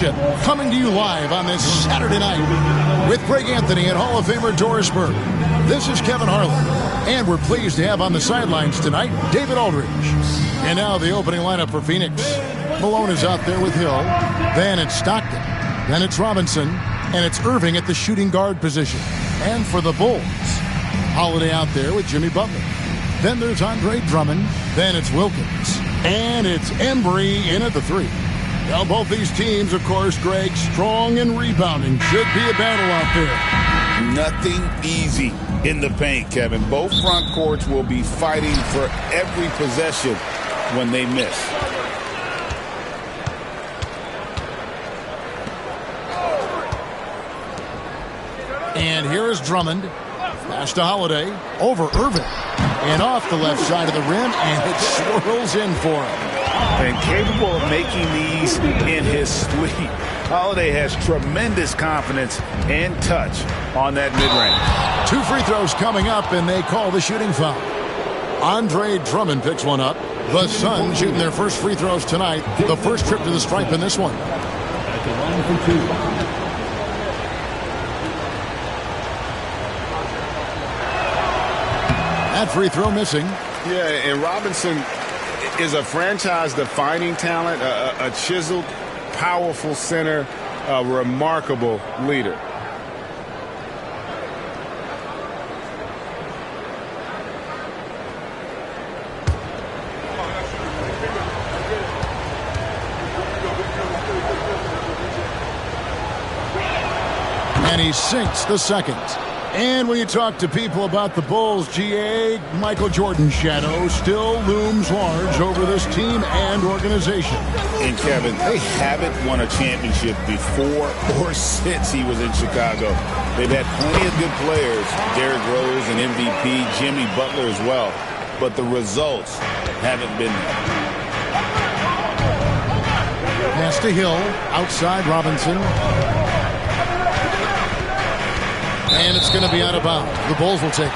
Coming to you live on this Saturday night with Greg Anthony and Hall of Famer Doris Burke. This is Kevin Harlan, and we're pleased to have on the sidelines tonight David Aldridge. And now the opening lineup for Phoenix. Malone is out there with Hill. Then it's Stockton. Then it's Robinson. And it's Irving at the shooting guard position. And for the Bulls, Holiday out there with Jimmy Butler. Then there's Andre Drummond. Then it's Wilkins. And it's Embry in at the 3. Well, both these teams, of course, Greg, strong and rebounding. Should be a battle out there. Nothing easy in the paint, Kevin. Both front courts will be fighting for every possession when they miss. And here is Drummond. Pass to Holiday. Over Irving. And off the left side of the rim, and it swirls in for him. And capable of making these in his sleep. Holiday has tremendous confidence and touch on that mid-range. 2 free throws coming up, and they call the shooting foul. Andre Drummond picks one up. The Suns shooting their first free throws tonight. The first trip to the stripe in this one. At the line for 2. That free throw missing. Yeah, and Robinson is a franchise-defining talent, a chiseled, powerful center, a remarkable leader. And he sinks the second. And when you talk to people about the Bulls, GA, Michael Jordan's shadow still looms large over this team and organization. And Kevin, they haven't won a championship before or since he was in Chicago. They've had plenty of good players, Derrick Rose and MVP, Jimmy Butler as well, but the results haven't been there. Pass to Hill, outside Robinson. And it's going to be out of bounds. The Bulls will take it.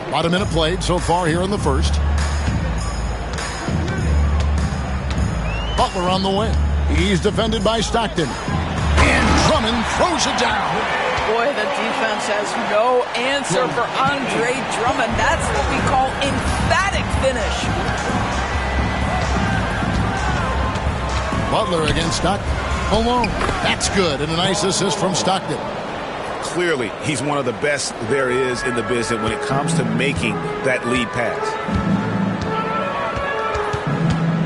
About a minute played so far here in the first. Butler on the wing. He's defended by Stockton. And Drummond throws it down. Boy, the defense has no answer for Andre Drummond. That's what we call emphatic finish. Butler against Stockton. Alone. That's good. And a nice assist from Stockton. Clearly, he's one of the best there is in the business when it comes to making that lead pass.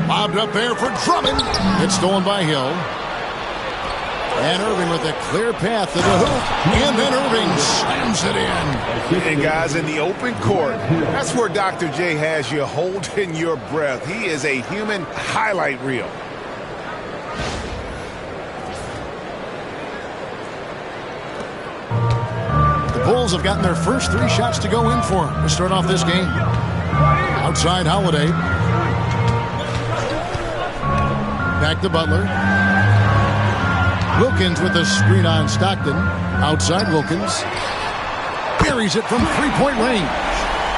Bobbed up there for Drummond. It's stolen by Hill. And Irving with a clear path to the hoop. And then Irving slams it in. And guys, in the open court, that's where Dr. J has you holding your breath. He is a human highlight reel. The Bulls have gotten their first 3 shots to go in for them to start off this game. Outside Holiday. Back to Butler. Wilkins with a screen on Stockton. Outside Wilkins. Buries it from 3-point range.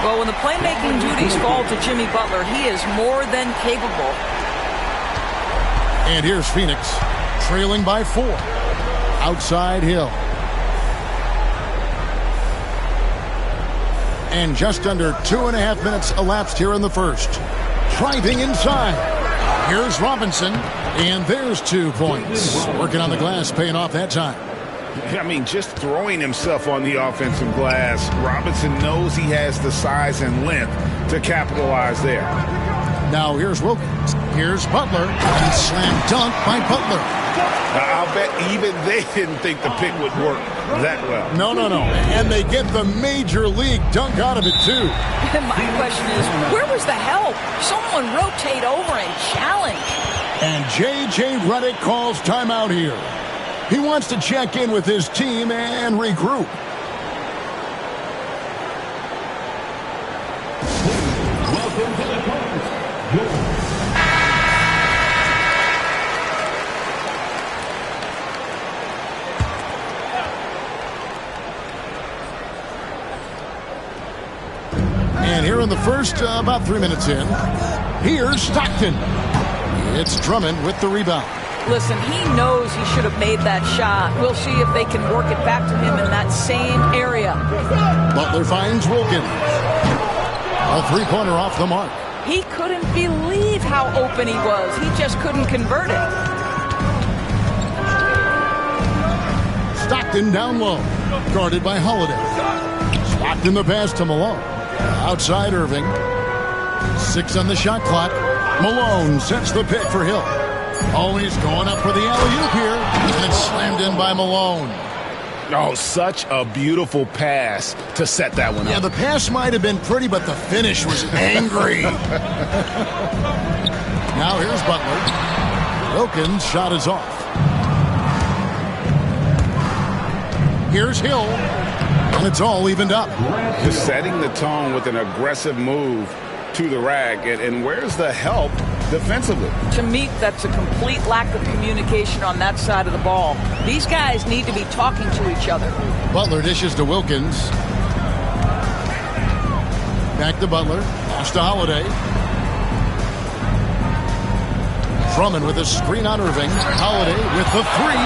Well, when the playmaking duties fall to Jimmy Butler, he is more than capable. And here's Phoenix, trailing by 4. Outside Hill. And just under 2.5 minutes elapsed here in the first. Driving inside. Here's Robinson, and there's 2 points. Working on the glass, paying off that time. I mean, just throwing himself on the offensive glass. Robinson knows he has the size and length to capitalize there. Now here's Wilkins. Here's Butler. And slam dunk by Butler. I'll bet even they didn't think the pick would work that well. No. And they get the major league dunk out of it, too. My question is, where was the help? Someone rotate over and challenge. And J.J. Redick calls timeout here. He wants to check in with his team and regroup. Welcome to the court. And here in the first, about 3 minutes in, here's Stockton. It's Drummond with the rebound. Listen, he knows he should have made that shot. We'll see if they can work it back to him in that same area. Butler finds Wilkins. A three-pointer off the mark. He couldn't believe how open he was. He just couldn't convert it. Stockton down low, guarded by Holiday. Stockton the pass to Malone. Outside Irving. 6 on the shot clock. Malone sets the pick for Hill. Oh, he's going up for the alley-oop here. And it's slammed in by Malone. Oh, such a beautiful pass to set that one up. Yeah, the pass might have been pretty, but the finish was angry. Now here's Butler. Wilkins' shot is off. Here's Hill. And it's all evened up. Just setting the tone with an aggressive move to the rack. And where's the help defensively? To me, that's a complete lack of communication on that side of the ball. These guys need to be talking to each other. Butler dishes to Wilkins. Back to Butler. Pass to Holiday. Drummond with a screen on Irving. Holiday with the three.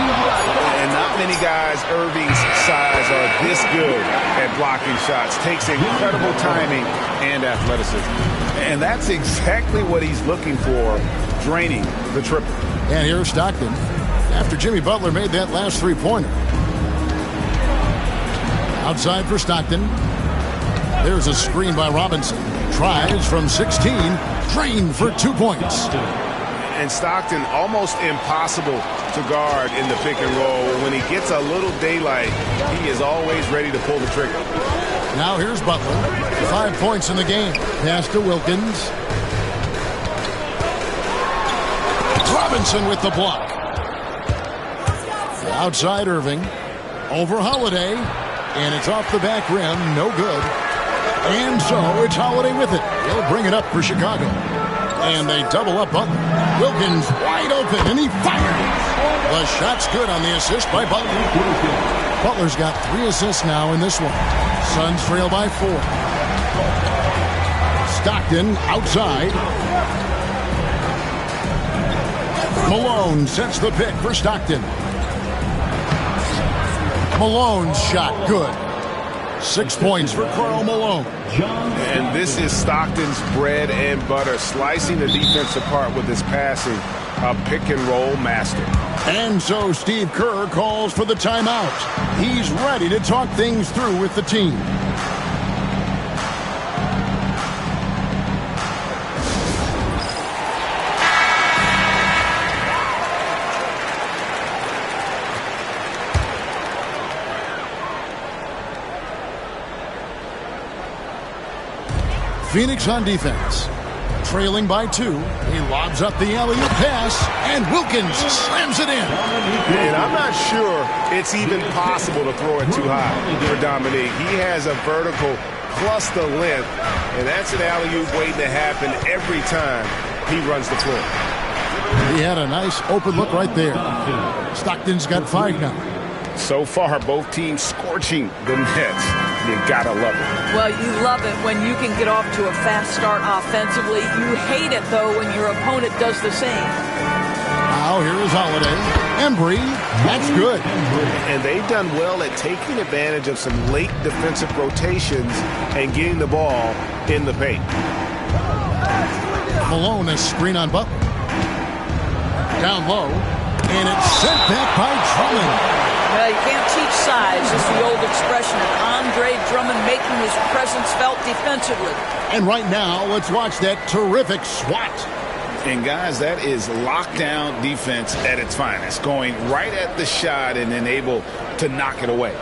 And not many guys Irving's size are this good at blocking shots. Takes incredible timing and athleticism. And that's exactly what he's looking for, draining the triple. And here's Stockton. After Jimmy Butler made that last three-pointer. Outside for Stockton. There's a screen by Robinson. Tries from 16. Drained for 2 points. And Stockton almost impossible to guard in the pick and roll. When he gets a little daylight, he is always ready to pull the trigger. Now here's Butler. 5 points in the game. Pass to Wilkins. Robinson with the block. Outside Irving. Over Holiday. And it's off the back rim. No good. And so it's Holiday with it. He'll bring it up for Chicago. And they double up Butler. Wilkins wide open, and he fires. The shot's good on the assist by Butler. Butler's got 3 assists now in this one. Suns trail by 4. Stockton outside. Malone sets the pick for Stockton. Malone's shot good. 6 points for Karl Malone. And this is Stockton's bread and butter, slicing the defense apart with his passing, a pick-and-roll master. And so Steve Kerr calls for the timeout. He's ready to talk things through with the team. Phoenix on defense. Trailing by 2. He lobs up the alley-oop pass, and Wilkins slams it in. And I'm not sure it's even possible to throw it too high for Dominique. He has a vertical plus the length, and that's an alley-oop waiting to happen every time he runs the floor. He had a nice open look right there. Stockton's got 5 now. So far, both teams scorching the Nets. You gotta love it. Well, you love it when you can get off to a fast start offensively. You hate it, though, when your opponent does the same. Now here is Holiday. Embry, that's good. And they've done well at taking advantage of some late defensive rotations and getting the ball in the paint. Malone is screen on Butler. Down low, and it's sent back by Drummond. Well, you can't teach size. It's the old expression of Andre Drummond making his presence felt defensively. And right now, let's watch that terrific swat. And, guys, that is lockdown defense at its finest, going right at the shot and then able to knock it away.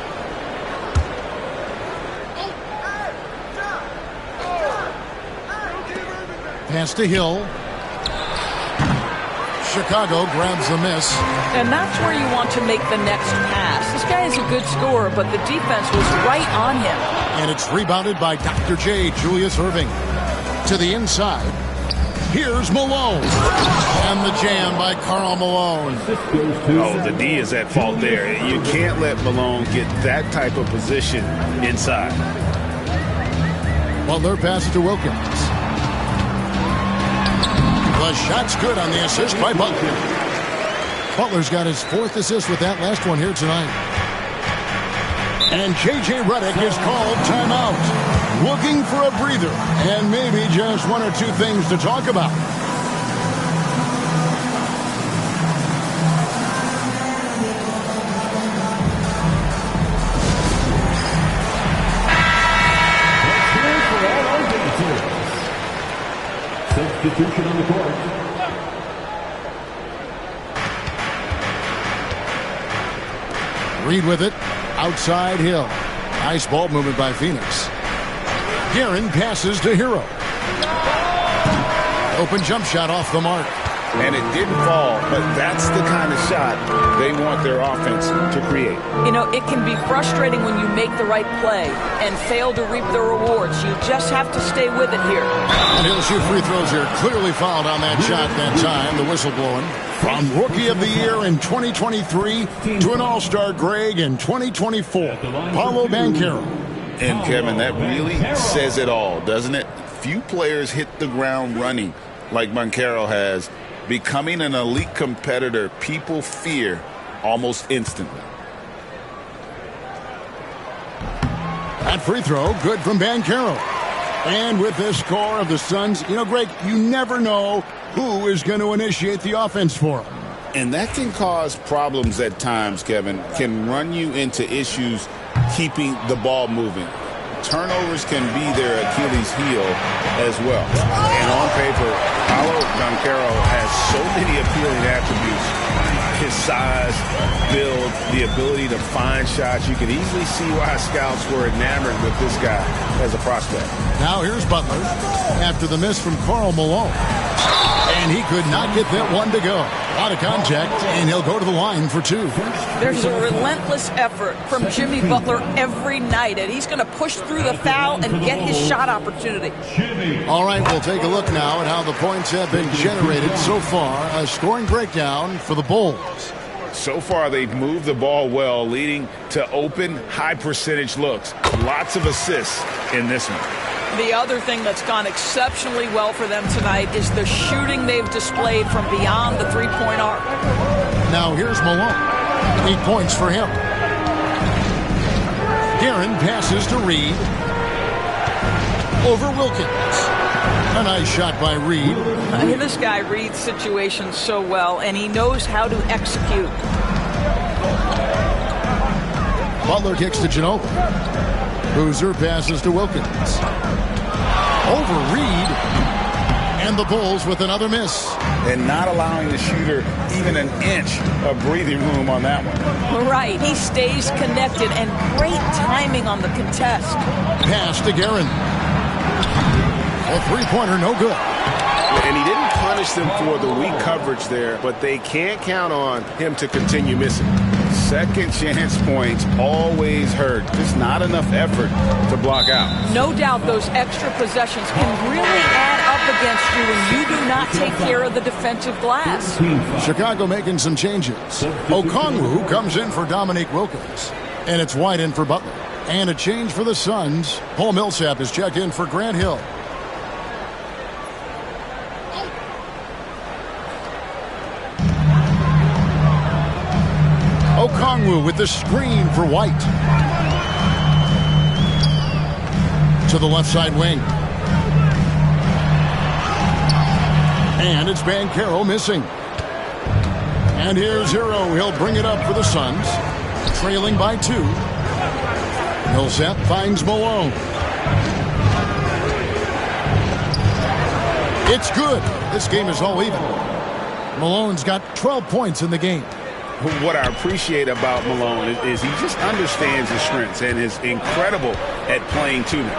Pass to Hill. Chicago grabs the miss. And that's where you want to make the next pass. This guy is a good scorer, but the defense was right on him. And it's rebounded by Dr. J, Julius Irving. To the inside. Here's Malone. And the jam by Karl Malone. Oh, the D is at fault there. You can't let Malone get that type of position inside. Butler passes to Wilkins. The shot's good on the assist by Butler. Butler's got his 4th assist with that last one here tonight. And J.J. Redick is called timeout. Looking for a breather and maybe just 1 or 2 things to talk about. Substitution on the court. Reed with it. Outside Hill. Nice ball movement by Phoenix. Guerin passes to Hero. Open jump shot off the mark. And it didn't fall, but that's the kind of shot they want their offense to create. You know, it can be frustrating when you make the right play and fail to reap the rewards. You just have to stay with it here. And he'll shoot free throws here. Clearly fouled on that shot that time. The whistle blowing. From Rookie of the Year in 2023 to an All-Star Greg in 2024. Paolo Banchero. And Kevin, that really says it all, doesn't it? Few players hit the ground running like Banchero has. Becoming an elite competitor, people fear almost instantly. That free throw, good from Banchero. And with this score of the Suns, you know, Greg, you never know who is going to initiate the offense for them. And that can cause problems at times, Kevin. Can run you into issues keeping the ball moving. Turnovers can be their Achilles heel as well. And on paper, Paolo Banchero has so many appealing attributes. His size, build, the ability to find shots. You can easily see why scouts were enamored with this guy as a prospect. Now here's Butler after the miss from Karl Malone. And he could not get that one to go. Out of contact, and he'll go to the line for 2. There's a relentless effort from Jimmy Butler every night, and he's going to push through the foul and get his shot opportunity. All right, we'll take a look now at how the points have been generated so far. A scoring breakdown for the Bulls. So far, they've moved the ball well, leading to open, high-percentage looks. Lots of assists in this one. The other thing that's gone exceptionally well for them tonight is the shooting they've displayed from beyond the three-point arc. Now here's Malone. 8 points for him. Guerin passes to Reed. Over Wilkins. A nice shot by Reed. This guy reads situations so well, and he knows how to execute. Butler kicks to Ginobili. Boozer passes to Wilkins. Over Reed. And the Bulls with another miss. And not allowing the shooter even an inch of breathing room on that one. Right. He stays connected, and great timing on the contest. Pass to Guerin. A three-pointer, no good. And he didn't punish them for the weak coverage there, but they can't count on him to continue missing. Second chance points always hurt. Just not enough effort to block out. No doubt those extra possessions can really add up against you when you do not take care of the defensive glass. Chicago making some changes. Okongwu comes in for Dominique Wilkins. And it's White in for Butler. And a change for the Suns. Paul Millsap is checked in for Grant Hill. Okongwu with the screen for White. To the left side wing. And it's Banchero missing. And here's Hero. He'll bring it up for the Suns. Trailing by 2. Millsap finds Malone. It's good. This game is all even. Malone's got 12 points in the game. What I appreciate about Malone is he just understands his strengths and is incredible at playing to them.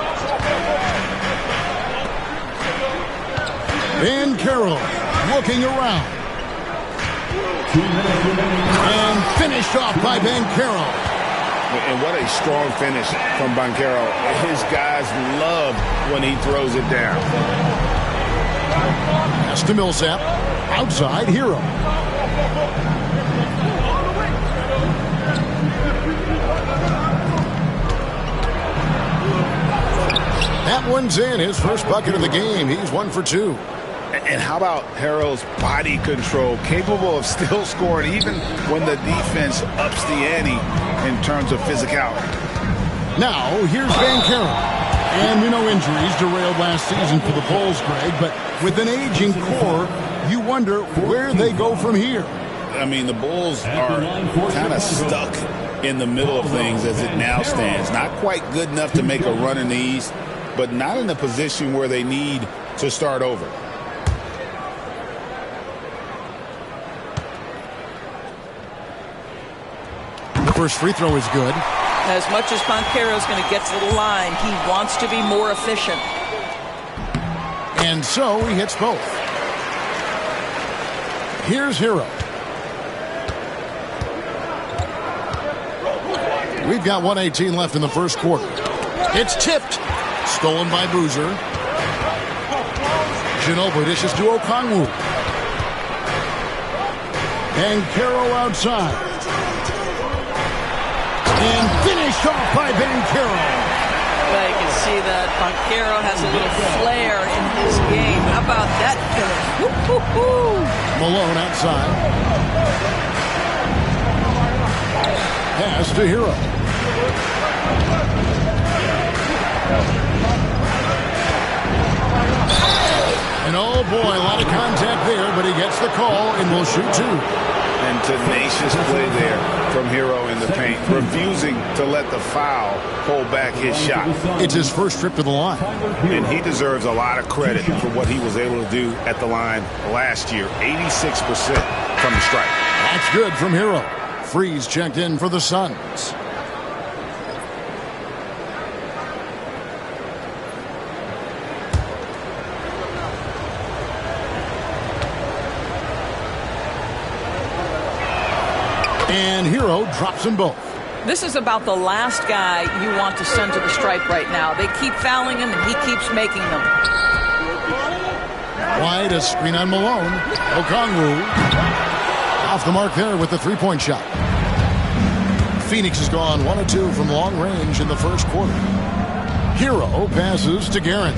Banchero looking around. And finished off by Banchero. And what a strong finish from Banchero. His guys love when he throws it down. Pass to Millsap. Outside Hero. That one's in. His first bucket of the game. He's 1 for 2. And how about Harrell's body control, capable of still scoring even when the defense ups the ante in terms of physicality. Now, here's Van Carroll. And we know injuries derailed last season for the Bulls, Greg, but with an aging core, you wonder where they go from here. I mean, the Bulls are kind of stuck in the middle of things as it now stands. Not quite good enough to make a run in the East, but not in a position where they need to start over. The first free throw is good. As much as Banchero's going to get to the line, he wants to be more efficient. And so he hits both. Here's Hero. We've got 1:18 left in the first quarter. It's tipped. Stolen by Boozer. Ginobili dishes to Okongwu. Banchero outside. And finished off by Banchero. Well, you can see that Banchero has a little flair in his game. How about that finish? Woo-hoo-hoo. Malone outside. Pass to Hero. And oh boy, a lot of contact there, but he gets the call and will shoot two. And tenacious play there from Hero in the paint, refusing to let the foul hold back his shot. It's his first trip to the line. And he deserves a lot of credit for what he was able to do at the line last year. 86% from the stripe. That's good from Hero. Freeze checked in for the Suns. And Hero drops them both. This is about the last guy you want to send to the stripe right now. They keep fouling him, and he keeps making them. Wide, a screen on Malone. Okongwu off the mark there with the three-point shot. Phoenix has gone 1 of 2 from long range in the first quarter. Hero passes to Guerin.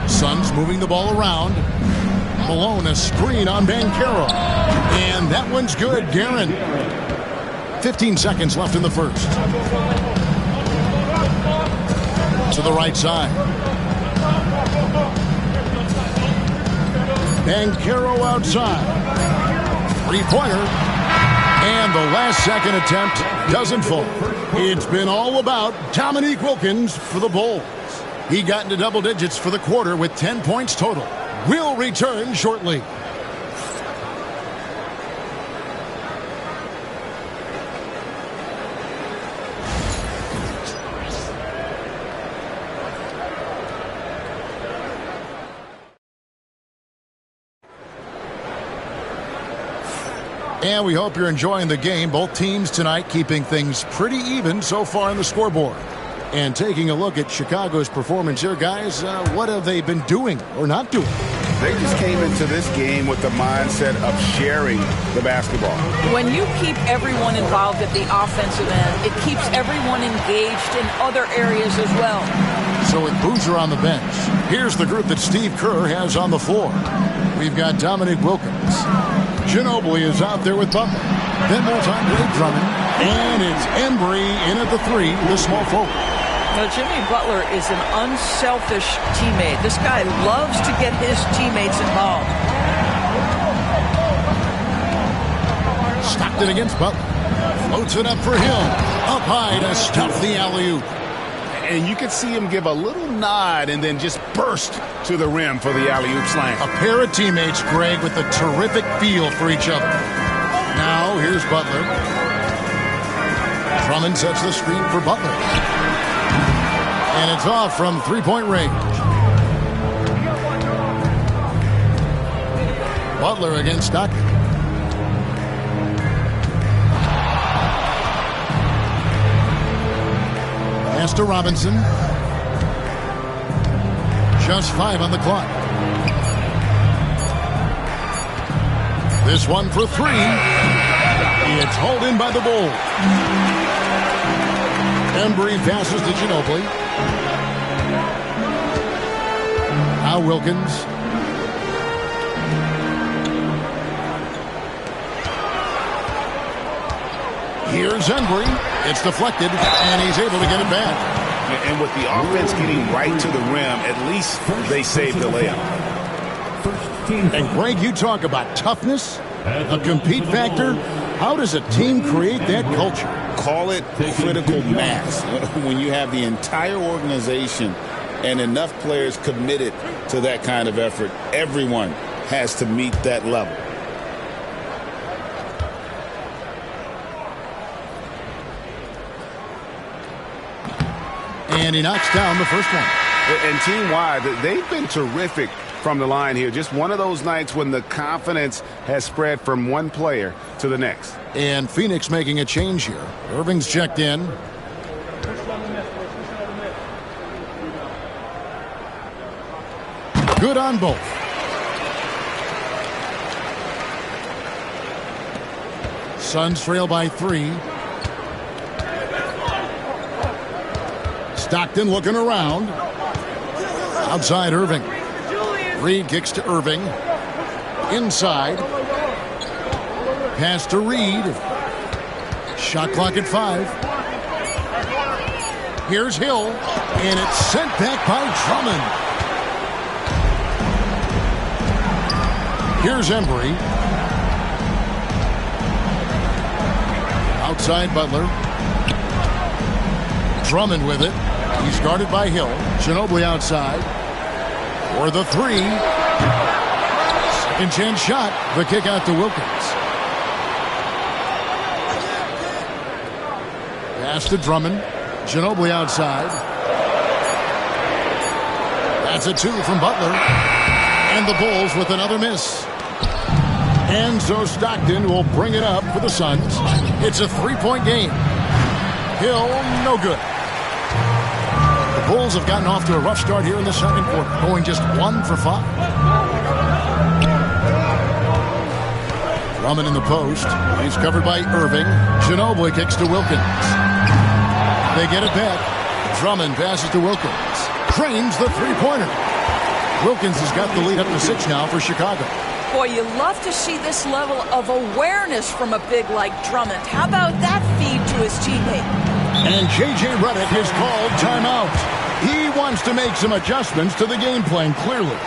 Suns moving the ball around. Malone, a screen on Banchero. And that one's good, Guerin. 15 seconds left in the first. To the right side. Banchero outside. Three-pointer. And the last second attempt doesn't fall. It's been all about Dominique Wilkins for the Bulls. He got into double digits for the quarter with 10 points total. We'll return shortly. And we hope you're enjoying the game. Both teams tonight keeping things pretty even so far on the scoreboard. And taking a look at Chicago's performance here, guys, what have they been doing or not doing? They just came into this game with the mindset of sharing the basketball. When you keep everyone involved at the offensive end, it keeps everyone engaged in other areas as well. So with Boozer on the bench, here's the group that Steve Kerr has on the floor. We've got Dominique Wilkins. Ginobili is out there with Butler. Then there's Andre Drummond. And it's Embry in at the three, the small forward. Now, Jimmy Butler is an unselfish teammate. This guy loves to get his teammates involved. Stockton against Butler. Floats it up for him. Up high to stuff the alley-oop. And you can see him give a little nod and then just burst to the rim for the alley-oop slam. A pair of teammates, Greg, with a terrific feel for each other. Now, here's Butler. Drummond sets the screen for Butler. And it's off from three-point range. Butler against Stockton. Pass to Robinson. Just 5 on the clock. This one for 3. It's hauled in by the Bulls. Embry passes to Ginobili. Now Wilkins. Here's Embry. It's deflected, and he's able to get it back. And with the offense getting right to the rim, at least they saved the layup. And Greg, you talk about toughness, a compete factor. How does a team create that culture? Call it critical mass. When you have the entire organization and enough players committed to that kind of effort, everyone has to meet that level. And he knocks down the first one. And team-wide, they've been terrific from the line here. Just one of those nights when the confidence has spread from one player to the next. And Phoenix making a change here. Irving's checked in. Good on both. Suns trail by 3. Stockton looking around. Outside Irving. Reed kicks to Irving. Inside. Pass to Reed. Shot clock at 5. Here's Hill. And it's sent back by Drummond. Here's Embry. Outside Butler. Drummond with it. He's guarded by Hill. Ginobili outside. For the 3. Second chance shot. The kick out to Wilkins. Pass to Drummond. Ginobili outside. That's a 2 from Butler. And the Bulls with another miss. And so Stockton will bring it up for the Suns. It's a 3-point game. Hill, no good. The Bulls have gotten off to a rough start here in the second quarter, going just 1 for 5. Drummond in the post. He's covered by Irving. Ginobili kicks to Wilkins. They get it back. Drummond passes to Wilkins. Trains the three-pointer. Wilkins has got the lead up to 6 now for Chicago. Boy, you love to see this level of awareness from a big like Drummond. How about that feed to his teammate? And J.J. Redick has called timeout. He wants to make some adjustments to the game plan, clearly.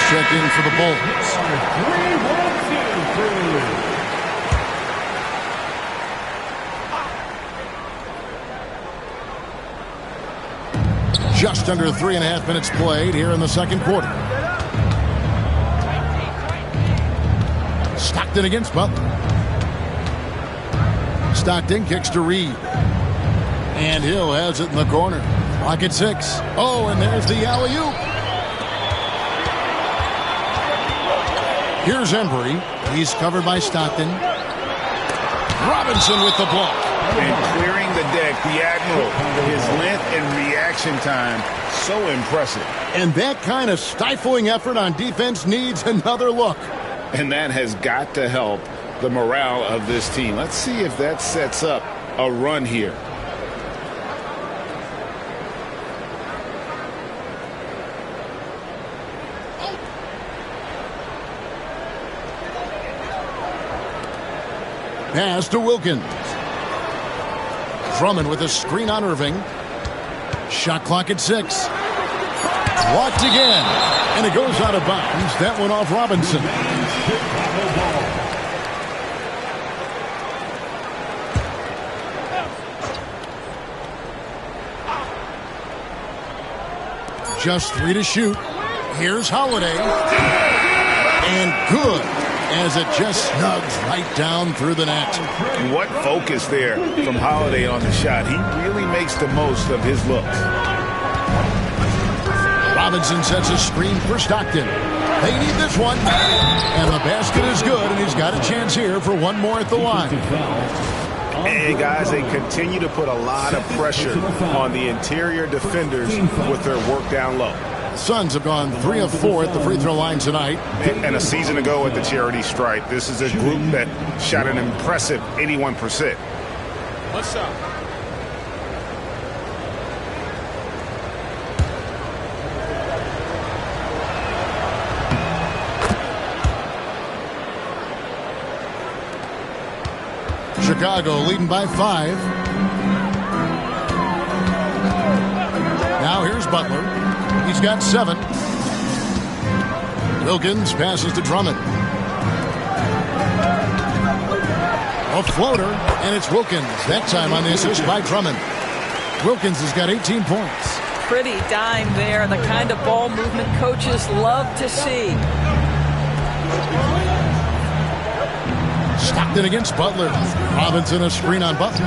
Checked in for the Bulls. Just under 3.5 minutes played here in the second quarter. Stockton against Butler. Stockton kicks to Reed. And Hill has it in the corner. Clock at 6. Oh, and there's the alley-oop. Here's Embry. He's covered by Stockton. Robinson with the block. And clearing the deck, the Admiral. His length and reaction time, so impressive. And that kind of stifling effort on defense needs another look. And that has got to help the morale of this team. Let's see if that sets up a run here. Pass to Wilkins. Drummond with a screen on Irving. Shot clock at 6. Blocked again. And it goes out of bounds. That one off Robinson. Just 3 to shoot. Here's Holiday. And good. As it just snugs right down through the net. What focus there from Holiday on the shot. He really makes the most of his looks. Robinson sets a screen for Stockton. They need this one. And the basket is good, and he's got a chance here for one more at the line. And guys, they continue to put a lot of pressure on the interior defenders with their work down low. Suns have gone 3 of 4 at the free throw line tonight. And a season ago at the charity stripe, this is a group that shot an impressive 81%. What's up? Chicago leading by 5. Now here's Butler. He's got 7. Wilkins passes to Drummond. A floater, and it's Wilkins. That time on the assist by Drummond. Wilkins has got 18 points. Pretty dime there. The kind of ball movement coaches love to see. Stockton against Butler. Robinson a screen on Butler.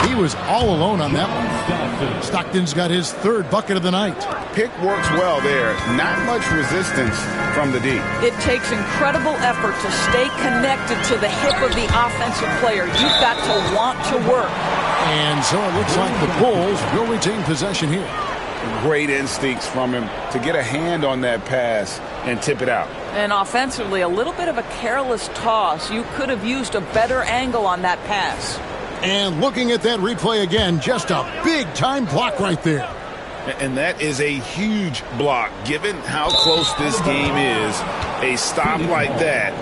He was all alone on that one. Stockton's got his 3rd bucket of the night. Pick works well there. Not much resistance from the D. It takes incredible effort to stay connected to the hip of the offensive player. You've got to want to work. And so it looks like the Bulls will retain possession here. Great instincts from him to get a hand on that pass and tip it out. And offensively, a little bit of a careless toss. You could have used a better angle on that pass. And looking at that replay again, just a big-time block right there. And that is a huge block. Given how close this game is, a stop like that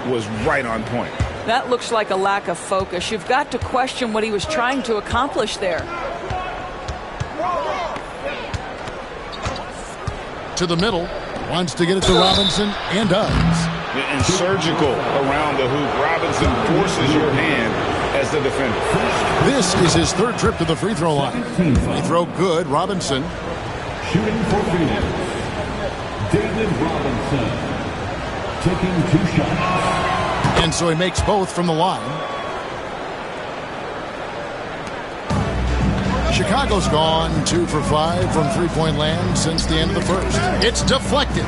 was right on point. That looks like a lack of focus. You've got to question what he was trying to accomplish there. To the middle. Wants to get it to Robinson, and does. And surgical around the hoop. Robinson forces your hand as the defender. This is his 3rd trip to the free throw line. Free throw good. Robinson. Shooting for Phoenix, David Robinson. Taking 2 shots. And so he makes both from the line. Chicago's gone 2 for 5 from three-point land since the end of the first. It's deflected.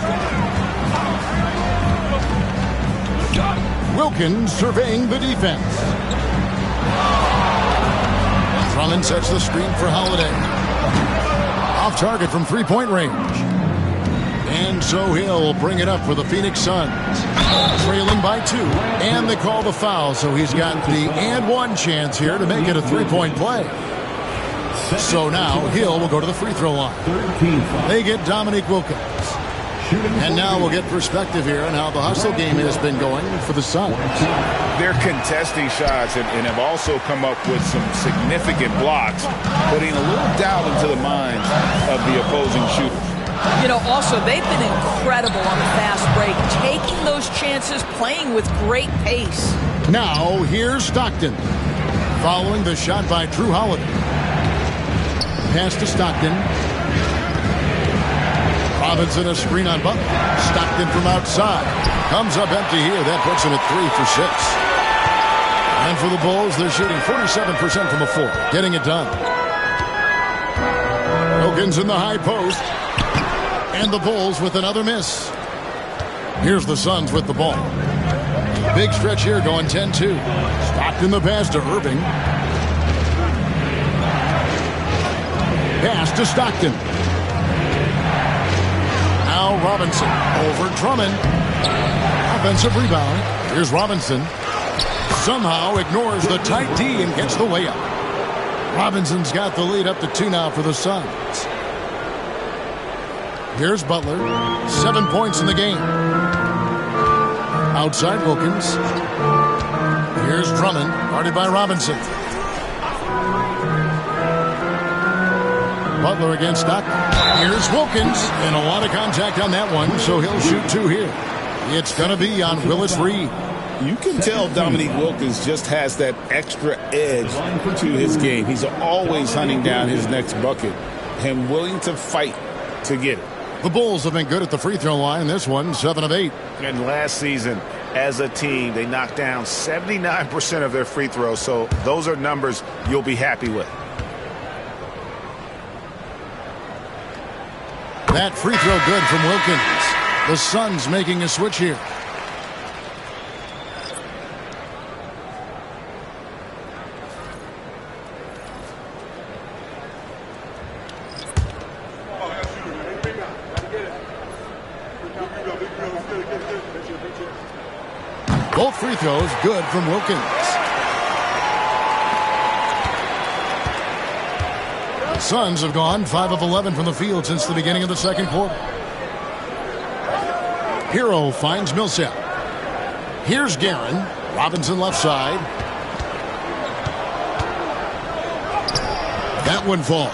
Wilkins surveying the defense. Drummond sets the screen for Holiday. Off target from three-point range. And so he'll bring it up for the Phoenix Suns. Trailing by 2. And they call the foul, so he's got the and 1 chance here to make it a 3-point play. So now Hill will go to the free throw line. They get Dominique Wilkins. And now we'll get perspective here on how the hustle game has been going for the Suns. They're contesting shots and have also come up with some significant blocks, putting a little doubt into the minds of the opposing shooters. You know, also, they've been incredible on the fast break, taking those chances, playing with great pace. Now, here's Stockton. Following the shot by Drew Holiday. Pass to Stockton. Robinson a screen on Butler. Stockton from outside. Comes up empty here. That puts him at 3 for 6. And for the Bulls, they're shooting 47% from the floor. Getting it done. Wilkins in the high post. And the Bulls with another miss. Here's the Suns with the ball. Big stretch here going 10-2. Stockton the pass to Irving. Pass to Stockton. Now Robinson over Drummond. Offensive rebound. Here's Robinson. Somehow ignores the tight D and gets the layup. Robinson's got the lead up to 2 now for the Suns. Here's Butler. 7 points in the game. Outside Wilkins. Here's Drummond. Guarded by Robinson. Butler against Stockton. Here's Wilkins. And a lot of contact on that one, so he'll shoot 2 here. It's going to be on Willis Reed. You can tell Dominique Wilkins just has that extra edge to his game. He's always hunting down his next bucket and willing to fight to get it. The Bulls have been good at the free throw line. This one, 7 of 8. And last season, as a team, they knocked down 79% of their free throws. So those are numbers you'll be happy with. That free throw good from Wilkins. The Suns making a switch here. Both free throws good from Wilkins. The Suns have gone 5 of 11 from the field since the beginning of the second quarter. Hero finds Millsap. Here's Guerin. Robinson left side. That one falls.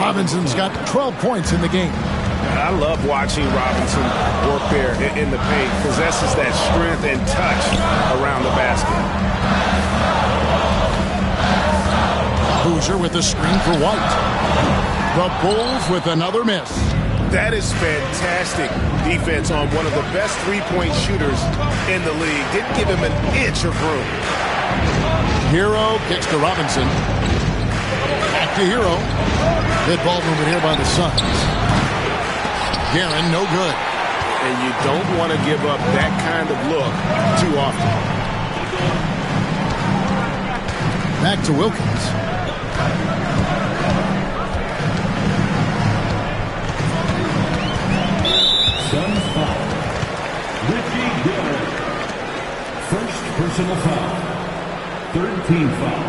Robinson's got 12 points in the game. I love watching Robinson work there in the paint. Possesses that strength and touch around the basket. Boozer with the screen for White. The Bulls with another miss. That is fantastic defense on one of the best three-point shooters in the league. Didn't give him an inch of room. Hero kicks to Robinson. Back to Hero. Good ball movement here by the Suns. Guerin, no good. And you don't want to give up that kind of look too often. Back to Wilkins. Suns foul. Richie Guerin. First personal foul. Third team foul.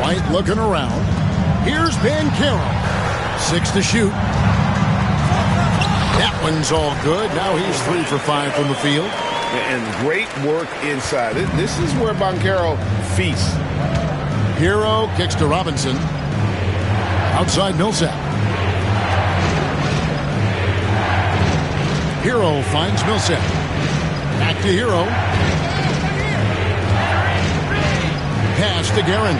White looking around. Here's Banchero. 6 to shoot. That one's all good. Now he's 3 for 5 from the field. And great work inside. This is where Banchero feasts. Hero kicks to Robinson. Outside Millsap. Hero finds Millsap. Back to Hero. Pass to Guerin.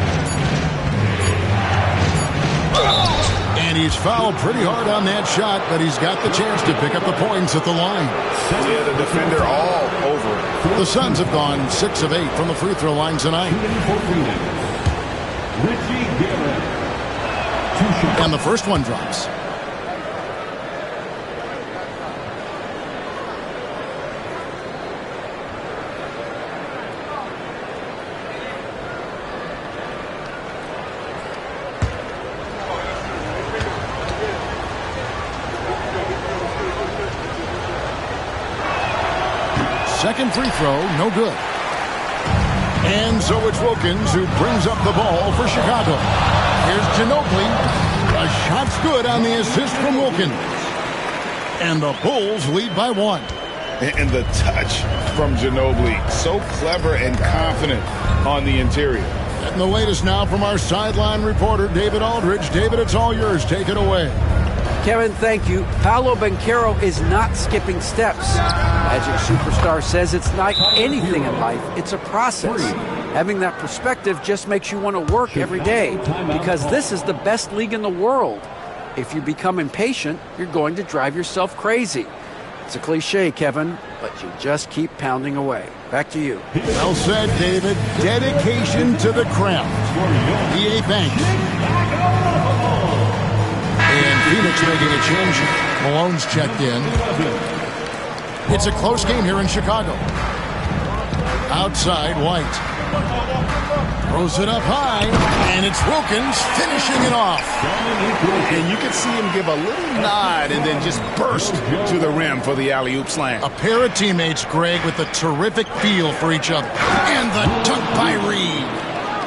And he's fouled pretty hard on that shot, but he's got the chance to pick up the points at the line. Yeah, the defender all over it. The Suns have gone 6 of 8 from the free throw line tonight. Richie Guerin. 2 shots. And the first one drops. Second free throw, no good. And so it's Wilkins who brings up the ball for Chicago. Here's Ginobili. The shot's good on the assist from Wilkins. And the Bulls lead by 1. And the touch from Ginobili. So clever and confident on the interior. And the latest now from our sideline reporter, David Aldridge. David, it's all yours. Take it away. Kevin, thank you. Paolo Banchero is not skipping steps. Magic Superstar says it's like anything in life. It's a process. Having that perspective just makes you want to work every day because this is the best league in the world. If you become impatient, you're going to drive yourself crazy. It's a cliche, Kevin, but you just keep pounding away. Back to you. Well said, David. Dedication to the craft. E.A. Banks. And Phoenix making a change. Malone's checked in. It's a close game here in Chicago. Outside, White. Throws it up high, and it's Wilkins finishing it off. And you can see him give a little nod and then just burst to the rim for the alley-oop slam. A pair of teammates, Greg, with a terrific feel for each other. And the dunk by Reed.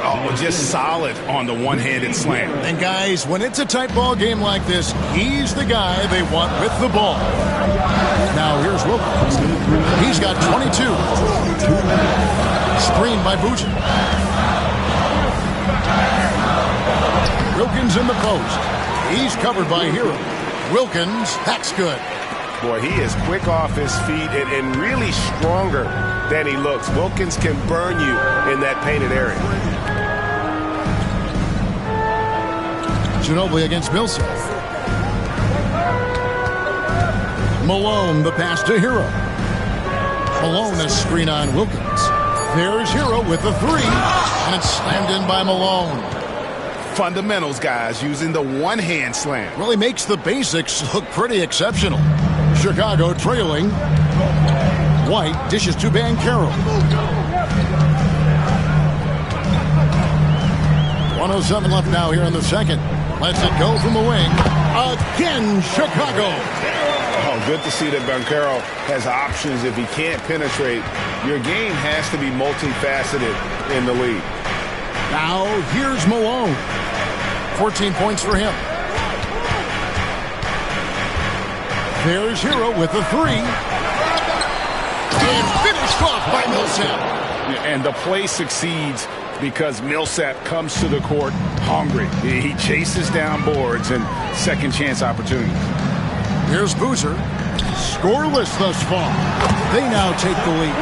Oh, just solid on the one-handed slam. And guys, when it's a tight ball game like this, he's the guy they want with the ball. Now here's Wilkins. He's got 22. Screened by Boozer. Wilkins in the post. He's covered by Hero. Wilkins, that's good. Boy, he is quick off his feet and really stronger than he looks. Wilkins can burn you in that painted area. Ginobili against Millsap. Malone, the pass to Hero. Malone, a screen on Wilkins. There's Hero with the 3, and it's slammed in by Malone. Fundamentals, guys, using the one-hand slam. Really makes the basics look pretty exceptional. Chicago trailing. White dishes to Banchero. 1:07 left now here in the second. Lets it go from the wing. Again, Chicago. Oh, good to see that Banchero has options if he can't penetrate. Your game has to be multifaceted in the league. Now, here's Malone. 14 points for him. There's Hero with the three. And finished off by Millsap. And the play succeeds because Millsap comes to the court hungry. He chases down boards and second chance opportunities. Here's Boozer. Scoreless thus far. They now take the lead.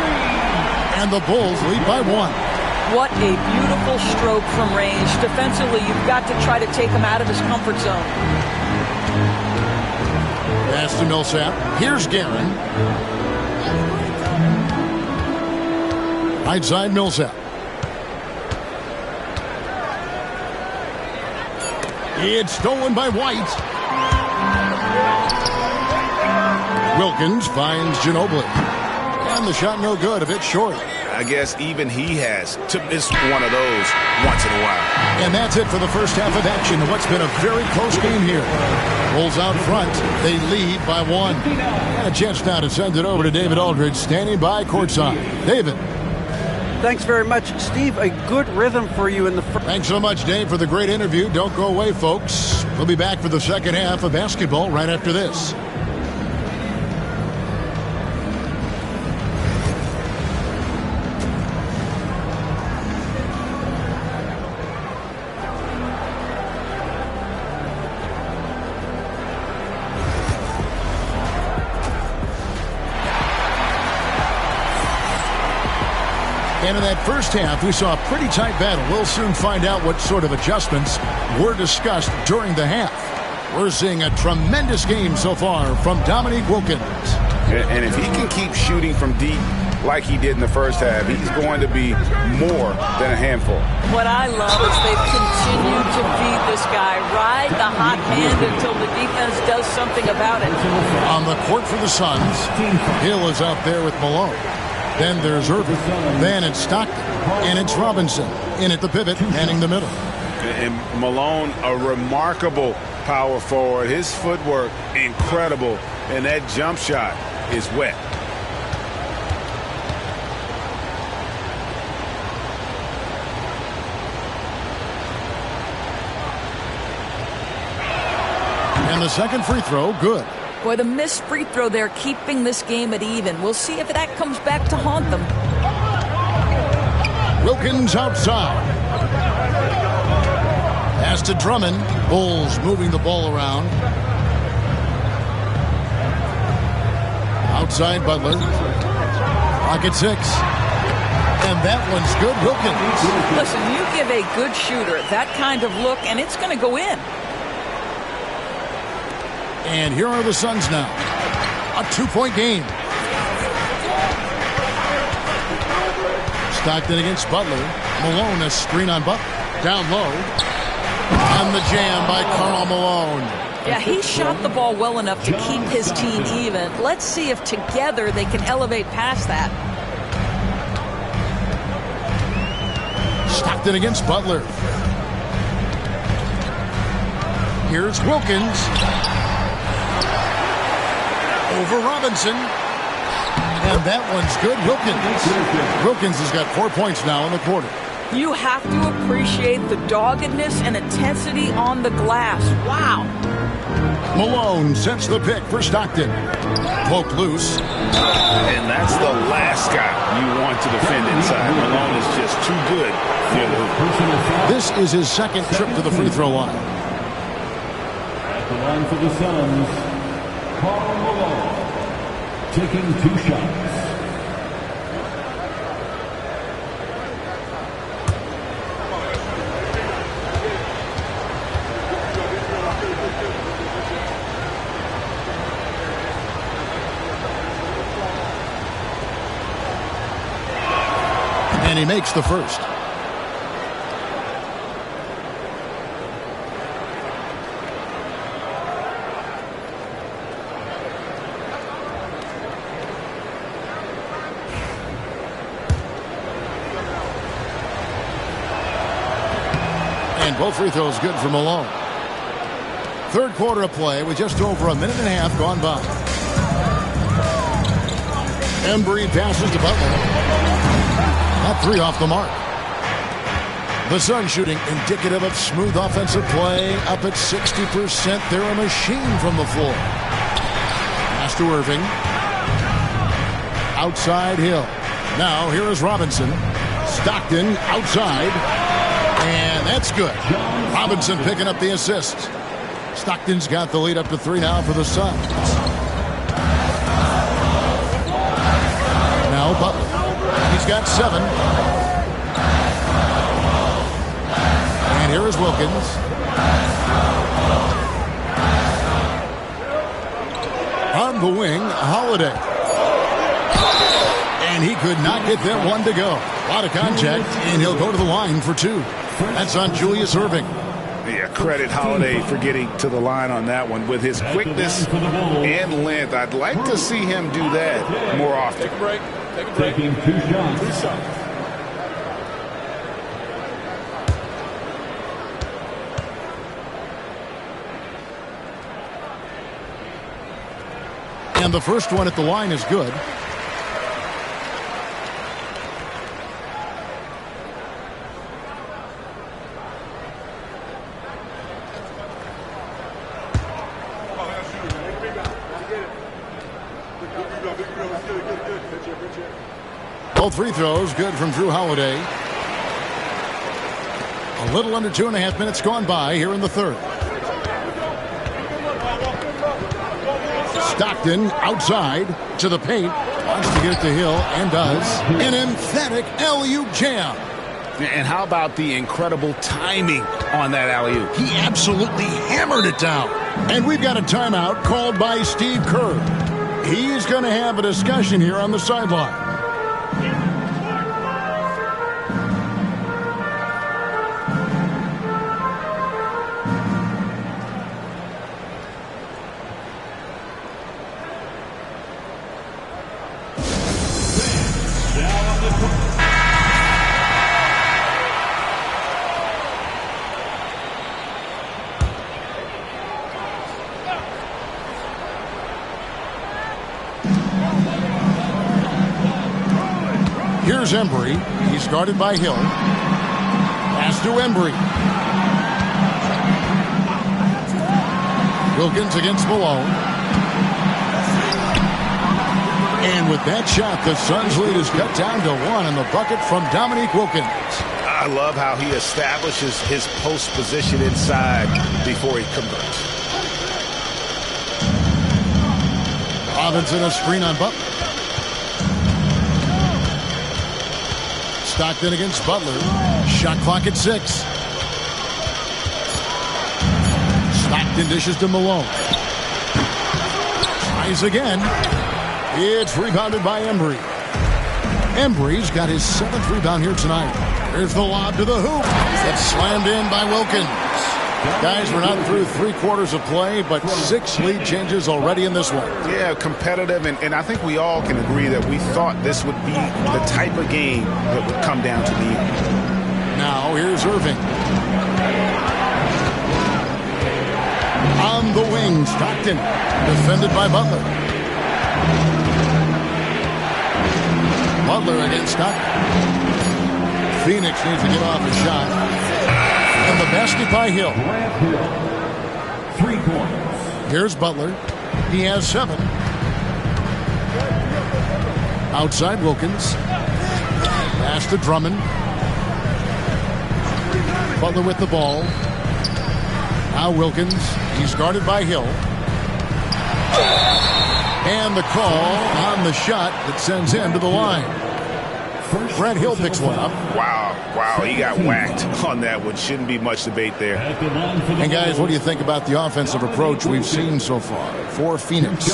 And the Bulls lead by 1. What a beautiful stroke from range. Defensively, you've got to try to take him out of his comfort zone. Pass to Millsap. Here's Guerin. Right side Millsap. It's stolen by White. Wilkins finds Ginobili. And the shot no good, a bit short. I guess even he has to miss one of those once in a while. And that's it for the first half of action. What's been a very close game here. Bulls out front. They lead by 1. And a chance now to send it over to David Aldridge, standing by courtside. David. Thanks very much, Steve. A good rhythm for you in the first. Thanks so much, Dave, for the great interview. Don't go away, folks. We'll be back for the second half of basketball right after this. And in that first half, we saw a pretty tight battle. We'll soon find out what sort of adjustments were discussed during the half. We're seeing a tremendous game so far from Dominique Wilkins. And if he can keep shooting from deep like he did in the first half, he's going to be more than a handful. What I love is they've continued to feed this guy. Ride the hot hand until the defense does something about it. On the court for the Suns, Hill is out there with Malone. Then there's Irving. Then it's Stockton. And it's Robinson in at the pivot, manning the middle. And Malone, a remarkable power forward. His footwork, incredible. And that jump shot is wet. And the second free throw, good. Boy, the missed free throw there, keeping this game at even. We'll see if that comes back to haunt them. Wilkins outside. Pass to Drummond. Bulls moving the ball around. Outside Butler. Pocket 6. And that one's good. Wilkins. Listen, you give a good shooter that kind of look, and it's going to go in. And here are the Suns now. A 2-point game. Stockton against Butler. Malone, a screen on Butler. Down low. And the jam by Karl Malone. Yeah, he shot the ball well enough to keep his team even. Let's see if together they can elevate past that. Stockton against Butler. Here's Wilkins. Over Robinson. And that one's good. Wilkins has got 4 points now in the quarter. You have to appreciate the doggedness and intensity on the glass. Wow. Malone sets the pick for Stockton. Poke loose. And that's the last guy you want to defend inside. Malone is just too good near the hoop. This is his second trip to the free throw line. At the line for the Suns, Karl Malone, taking 2 shots. And he makes the first. And both free throws good for Malone. Third quarter of play with just over a minute and a half gone by. Embry passes to Butler. That three off the mark. The Suns shooting indicative of smooth offensive play, up at 60%. They're a machine from the floor. Pass to Irving. Outside Hill. Now here is Robinson. Stockton outside. And that's good. Robinson picking up the assist. Stockton's got the lead up to 3 now for the Suns. Now Butler. He's got 7. And here is Wilkins. On the wing, Holiday. And he could not get that one to go. A lot of contact, and he'll go to the line for 2. That's on Julius Irving. Yeah, credit Holiday for getting to the line on that one. With his quickness and length, I'd like to see him do that more often. Take a break. Take a break. Taking 2 shots. 3 shots. And the first one at the line is good. Both free throws good from Drew Holiday. A little under 2.5 minutes gone by here in the third. Stockton outside to the paint. Wants to get it to Hill and does. An emphatic alley-oop jam. And how about the incredible timing on that alley-oop? He absolutely hammered it down. And we've got a timeout called by Steve Kerr. He's going to have a discussion here on the sideline. Here's Embry. He's guarded by Hill. Pass to Embry. Wilkins against Malone. And with that shot, the Suns' lead is cut down to 1 in the bucket from Dominique Wilkins. I love how he establishes his post position inside before he converts. Robinson a screen on Butler. Stockton against Butler. Shot clock at 6. Stockton dishes to Malone. Tries again. It's rebounded by Embry. Embry's got his 7th rebound here tonight. Here's the lob to the hoop. It's slammed in by Wilkins. Guys, we're not through 3 quarters of play, but 6 lead changes already in this one. Yeah, competitive, and I think we all can agree that we thought this would be the type of game that would come down to the end. Now, here's Irving. On the wing, Stockton, defended by Butler. Butler against Stockton. Phoenix needs to get off a shot. And the basket by Hill. 3 points. Here's Butler. He has 7. Outside Wilkins. Pass to Drummond. Butler with the ball. Now Wilkins. He's guarded by Hill. And the call on the shot that sends him to the line. Brett Hill picks one up. Wow, he got whacked on that one. Shouldn't be much debate there. And guys, what do you think about the offensive approach we've seen so far for Phoenix?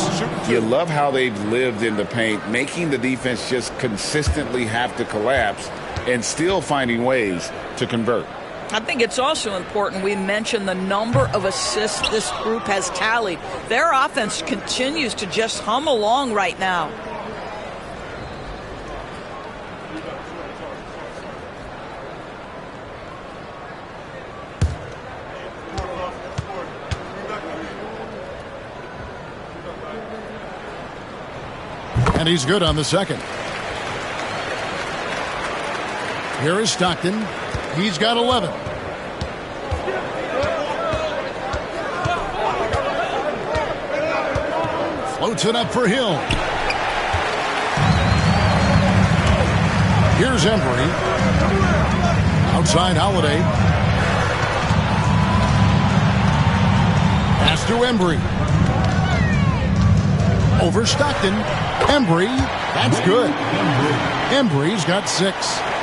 You love how they've lived in the paint, making the defense just consistently have to collapse and still finding ways to convert. I think it's also important we mention the number of assists this group has tallied. Their offense continues to just hum along right now. And he's good on the second. Here is Stockton. He's got 11. Floats it up for Hill. Here's Embry. Outside Holiday. Pass to Embry. Over Stockton. Embry. That's good. Embry's got 6.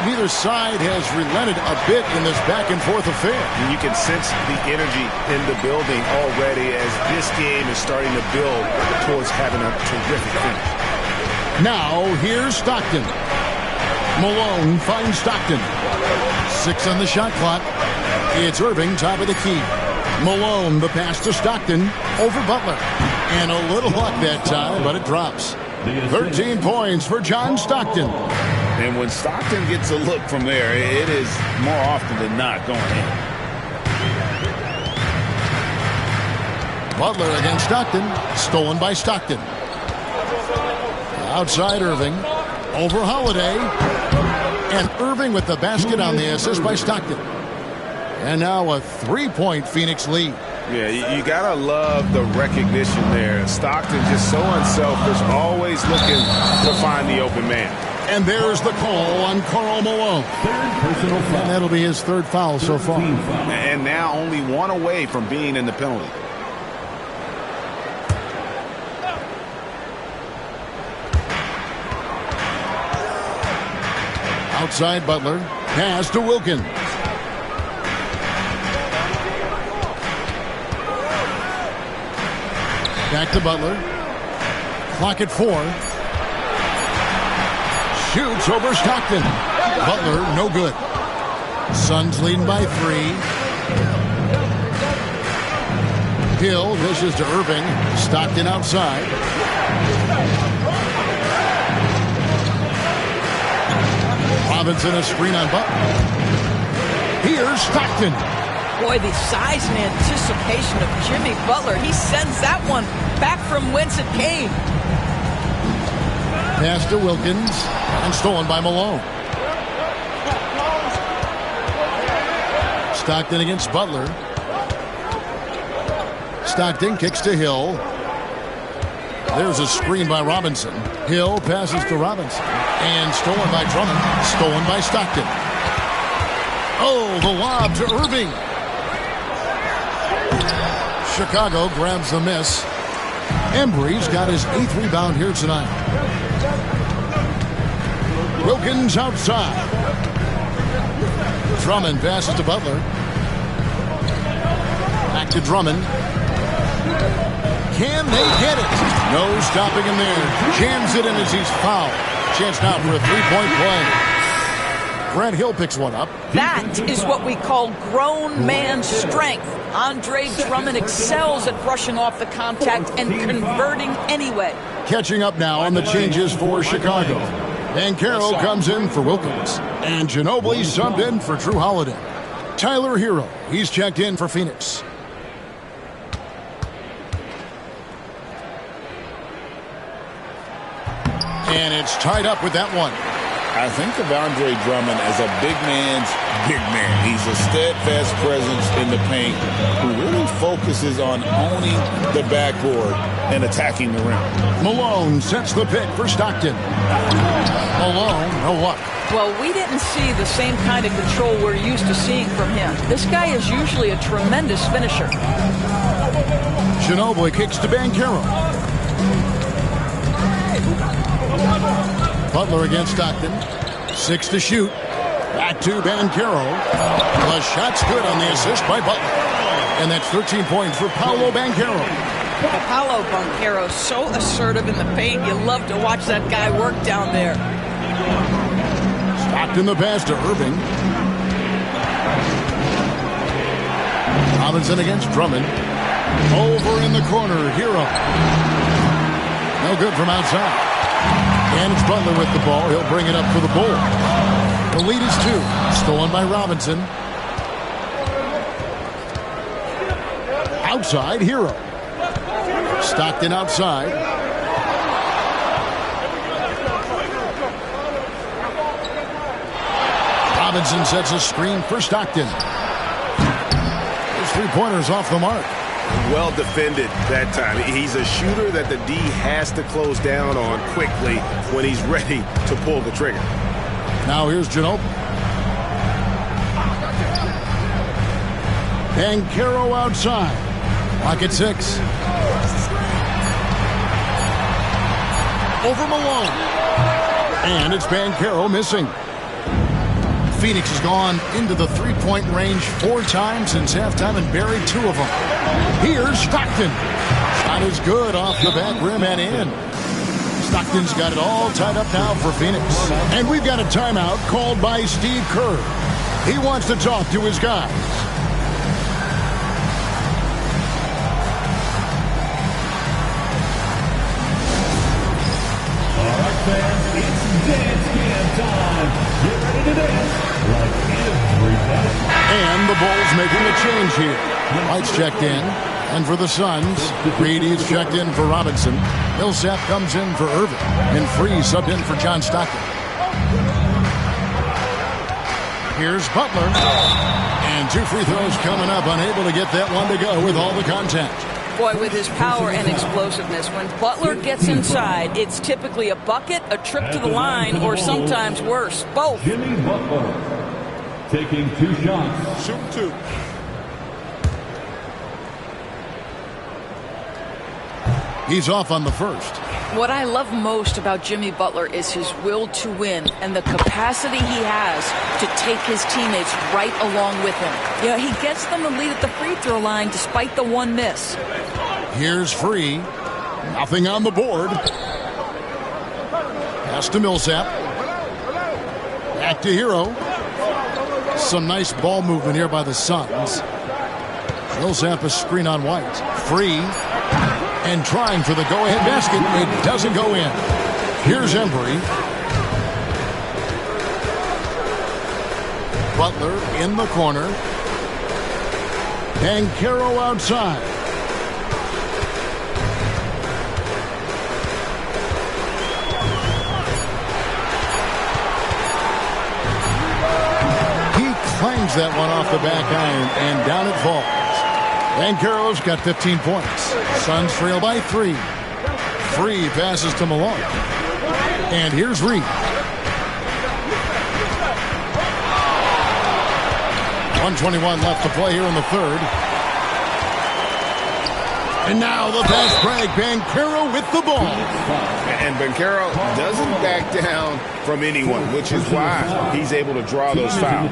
Neither side has relented a bit in this back-and-forth affair. And you can sense the energy in the building already as this game is starting to build towards having a terrific finish. Now, here's Stockton. Malone finds Stockton. 6 on the shot clock. It's Irving, top of the key. Malone, the pass to Stockton, over Butler. And a little luck that time, but it drops. 13 points for John Stockton. And when Stockton gets a look from there, it is more often than not going in. Butler against Stockton. Stolen by Stockton. Outside Irving. Over Holiday. And Irving with the basket on the assist by Stockton. And now a 3-point Phoenix lead. Yeah, you got to love the recognition there. Stockton just so unselfish, always looking to find the open man. And there's the call on Karl Malone. And that'll be his 3rd foul so far. And now only 1 away from being in the penalty. Outside Butler. Pass to Wilkins. Back to Butler. Clock at 4. Shoots over Stockton. Butler, no good. Suns leading by 3. Hill dishes to Irving. Stockton outside. Robinson a screen on Butler. Here's Stockton. Boy, the size and anticipation of Jimmy Butler. He sends that one back from whence it came. Pass to Wilkins, and stolen by Malone. Stockton against Butler. Stockton kicks to Hill. There's a screen by Robinson. Hill passes to Robinson. And stolen by Drummond. Stolen by Stockton. Oh, the lob to Irving. Chicago grabs the miss. Embry's got his 8th rebound here tonight. Wilkins outside. Drummond passes to Butler. Back to Drummond. Can they get it? No stopping him there. Jams it in as he's fouled. Chance now for a 3-point play. Grant Hill picks one up. That is what we call grown man strength. Andre Drummond excels at brushing off the contact and converting anyway. Catching up now on the changes for Chicago. Banchero comes in for Wilkins. And Ginobili subbed in for Drew Holiday. Tyler Hero, he's checked in for Phoenix. And it's tied up with that one. I think of Andre Drummond as a big man's big man. He's a steadfast presence in the paint who really focuses on owning the backboard and attacking the rim. Malone sets the pick for Stockton. Malone, no luck. Well, we didn't see the same kind of control we're used to seeing from him. This guy is usually a tremendous finisher. Ginobili kicks to Banchero. Butler against Stockton. 6 to shoot. Back to Banchero. The shot's good on the assist by Butler. And that's 13 points for Paolo Banchero. Paolo Banchero, so assertive in the paint. You love to watch that guy work down there. Stockton the pass to Irving. Robinson against Drummond. Over in the corner, Hero. No good from outside. And it's Butler with the ball. He'll bring it up for the Bulls. The lead is 2. Stolen by Robinson. Outside, Hero. Stockton outside. Robinson sets a screen for Stockton. His three-pointer's off the mark. Well defended that time. He's a shooter that the D has to close down on quickly when he's ready to pull the trigger. Now here's Ginobili. Banchero outside. Pocket 6. Over Malone. And it's Banchero missing. Phoenix has gone into the three-point range 4 times since halftime and buried 2 of them. Here's Stockton. Shot is good off the back rim and in. Stockton's got it all tied up now for Phoenix. And we've got a timeout called by Steve Kerr. He wants to talk to his guys. All right, fans, it's dance cam time. Get ready to dance like everybody. And the Bulls making a change here. White's checked in. And for the Suns, Reedy's checked in for Robinson. Millsap comes in for Irvin. And Free subbed in for John Stockton. Here's Butler. And 2 free throws coming up. Unable to get that one to go with all the contact. Boy, with his power and explosiveness, when Butler gets inside, it's typically a bucket, a trip to the line, or sometimes worse, both. Jimmy Butler taking 2 shots. Shoot 2. He's off on the first. What I love most about Jimmy Butler is his will to win and the capacity he has to take his teammates right along with him. Yeah, he gets them the lead at the free throw line despite the 1 miss. Here's Free. Nothing on the board. Pass to Millsap. Back to Hero. Some nice ball movement here by the Suns. Millsap a screen on White. Free. And trying for the go-ahead basket. It doesn't go in. Here's Embry. Butler in the corner. Banchero outside. He clangs that one off the back iron, and down it falls. Banchero's got 15 points. Suns trail by 3. Free passes to Malone. And here's Reed. 1:21 left to play here in the third. And now the pass break. Banchero with the ball. And Banchero doesn't back down from anyone, which is why he's able to draw those fouls.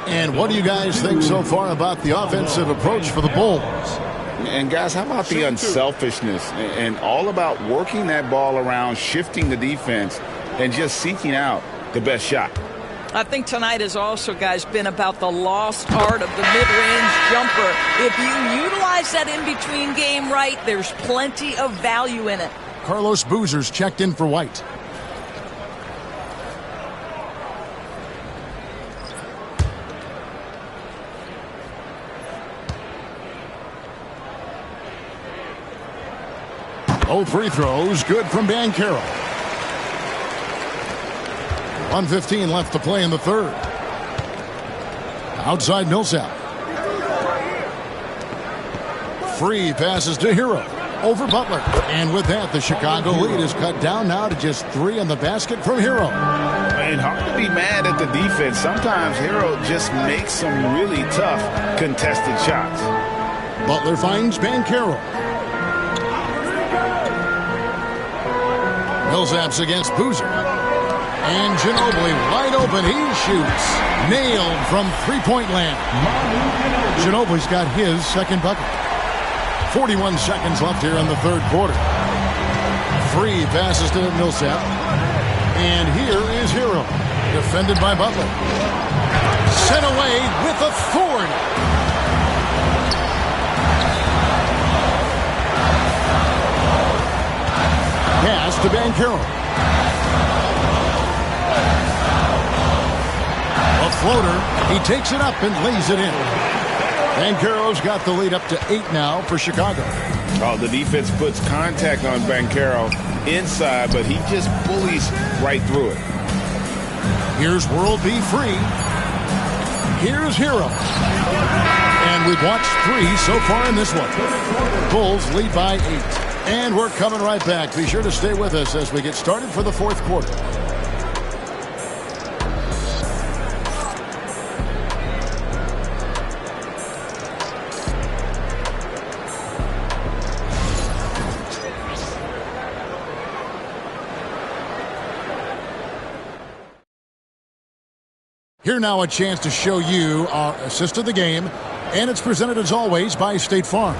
And what do you guys think so far about the offensive approach for the Bulls? And guys, how about the unselfishness and all about working that ball around, shifting the defense, and just seeking out the best shot? I think tonight has also, guys, been about the lost art of the mid-range jumper. If you utilize that in-between game right, there's plenty of value in it. Carlos Boozer's checked in for White. Both free throws good from Banchero. 1:15 left to play in the third. Outside Millsap. Free passes to Hero. Over Butler. And with that, the Chicago lead is cut down now to just 3 in the basket from Hero. And hard to be mad at the defense. Sometimes Hero just makes some really tough contested shots. Butler finds Banchero. Millsap's against Boozer. And Ginobili wide open. He shoots. Nailed from three-point land. Ginobili's got his second bucket. 41 seconds left here in the third quarter. Free passes to Millsap. And here is Hero. Defended by Butler. Sent away with authority. Pass to Banchero. A floater. He takes it up and lays it in. Banchero's got the lead up to 8 now for Chicago. Oh, the defense puts contact on Banchero, inside, but he just bullies right through it. Here's World B free. Here's Hero. And we've watched 3 so far in this one. Bulls lead by 8. And we're coming right back. Be sure to stay with us as we get started for the fourth quarter. Here now a chance to show you our assist of the game, and it's presented as always by State Farm.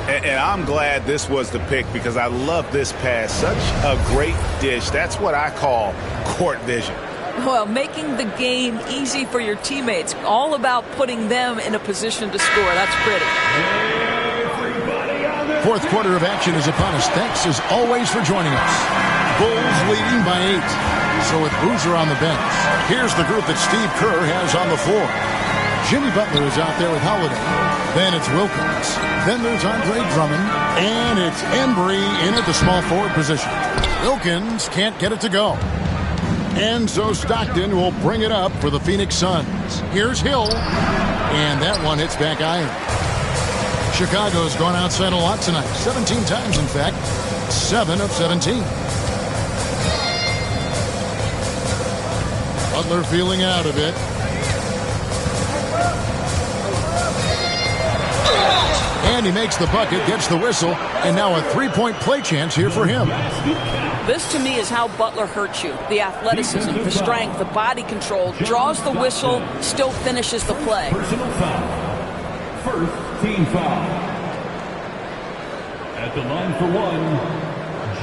And I'm glad this was the pick because I love this pass. Such a great dish. That's what I call court vision. Well, making the game easy for your teammates. All about putting them in a position to score. That's pretty. Fourth quarter of action is upon us. Thanks as always for joining us. Bulls leading by 8. So with Boozer on the bench, here's the group that Steve Kerr has on the floor. Jimmy Butler is out there with Holiday. Then it's Wilkins. Then there's Andre Drummond. And it's Embry in at the small forward position. Wilkins can't get it to go. And so Stockton will bring it up for the Phoenix Suns. Here's Hill. And that one hits back iron. Chicago's gone outside a lot tonight. 17 times, in fact. 7 of 17. Butler feeling out of it. And he makes the bucket, gets the whistle, and now a three-point play chance here for him. This, to me, is how Butler hurts you. The athleticism, the strength, the body control, draws the whistle, still finishes the play. Personal foul. First team foul. At the line for one,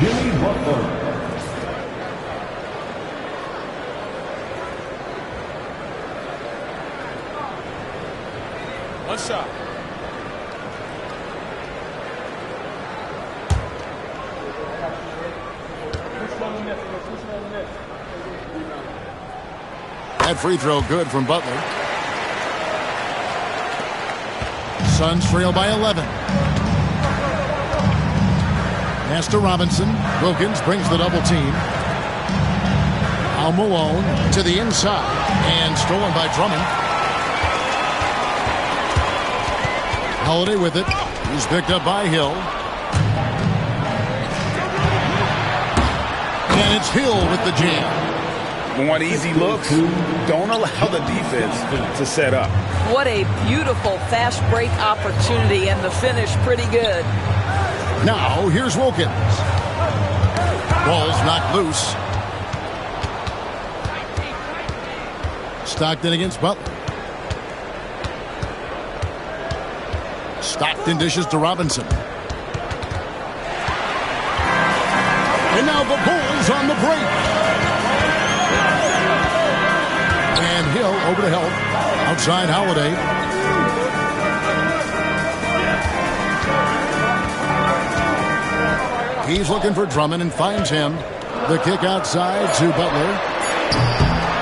Jimmy Butler. One shot. That free throw good from Butler. Suns trail by 11. Pass to Robinson. Wilkins brings the double team. Al Malone to the inside. And stolen by Drummond. Holiday with it. He's picked up by Hill. And it's Hill with the jam. Want easy looks? Don't allow the defense to set up. What a beautiful fast break opportunity, and the finish pretty good. Now here's Wilkins. Ball's knocked loose. Stockton against Butler. Stockton dishes to Robinson. And now the Bulls on the break. And Hill over to help. Outside Holiday. He's looking for Drummond and finds him. The kick outside to Butler.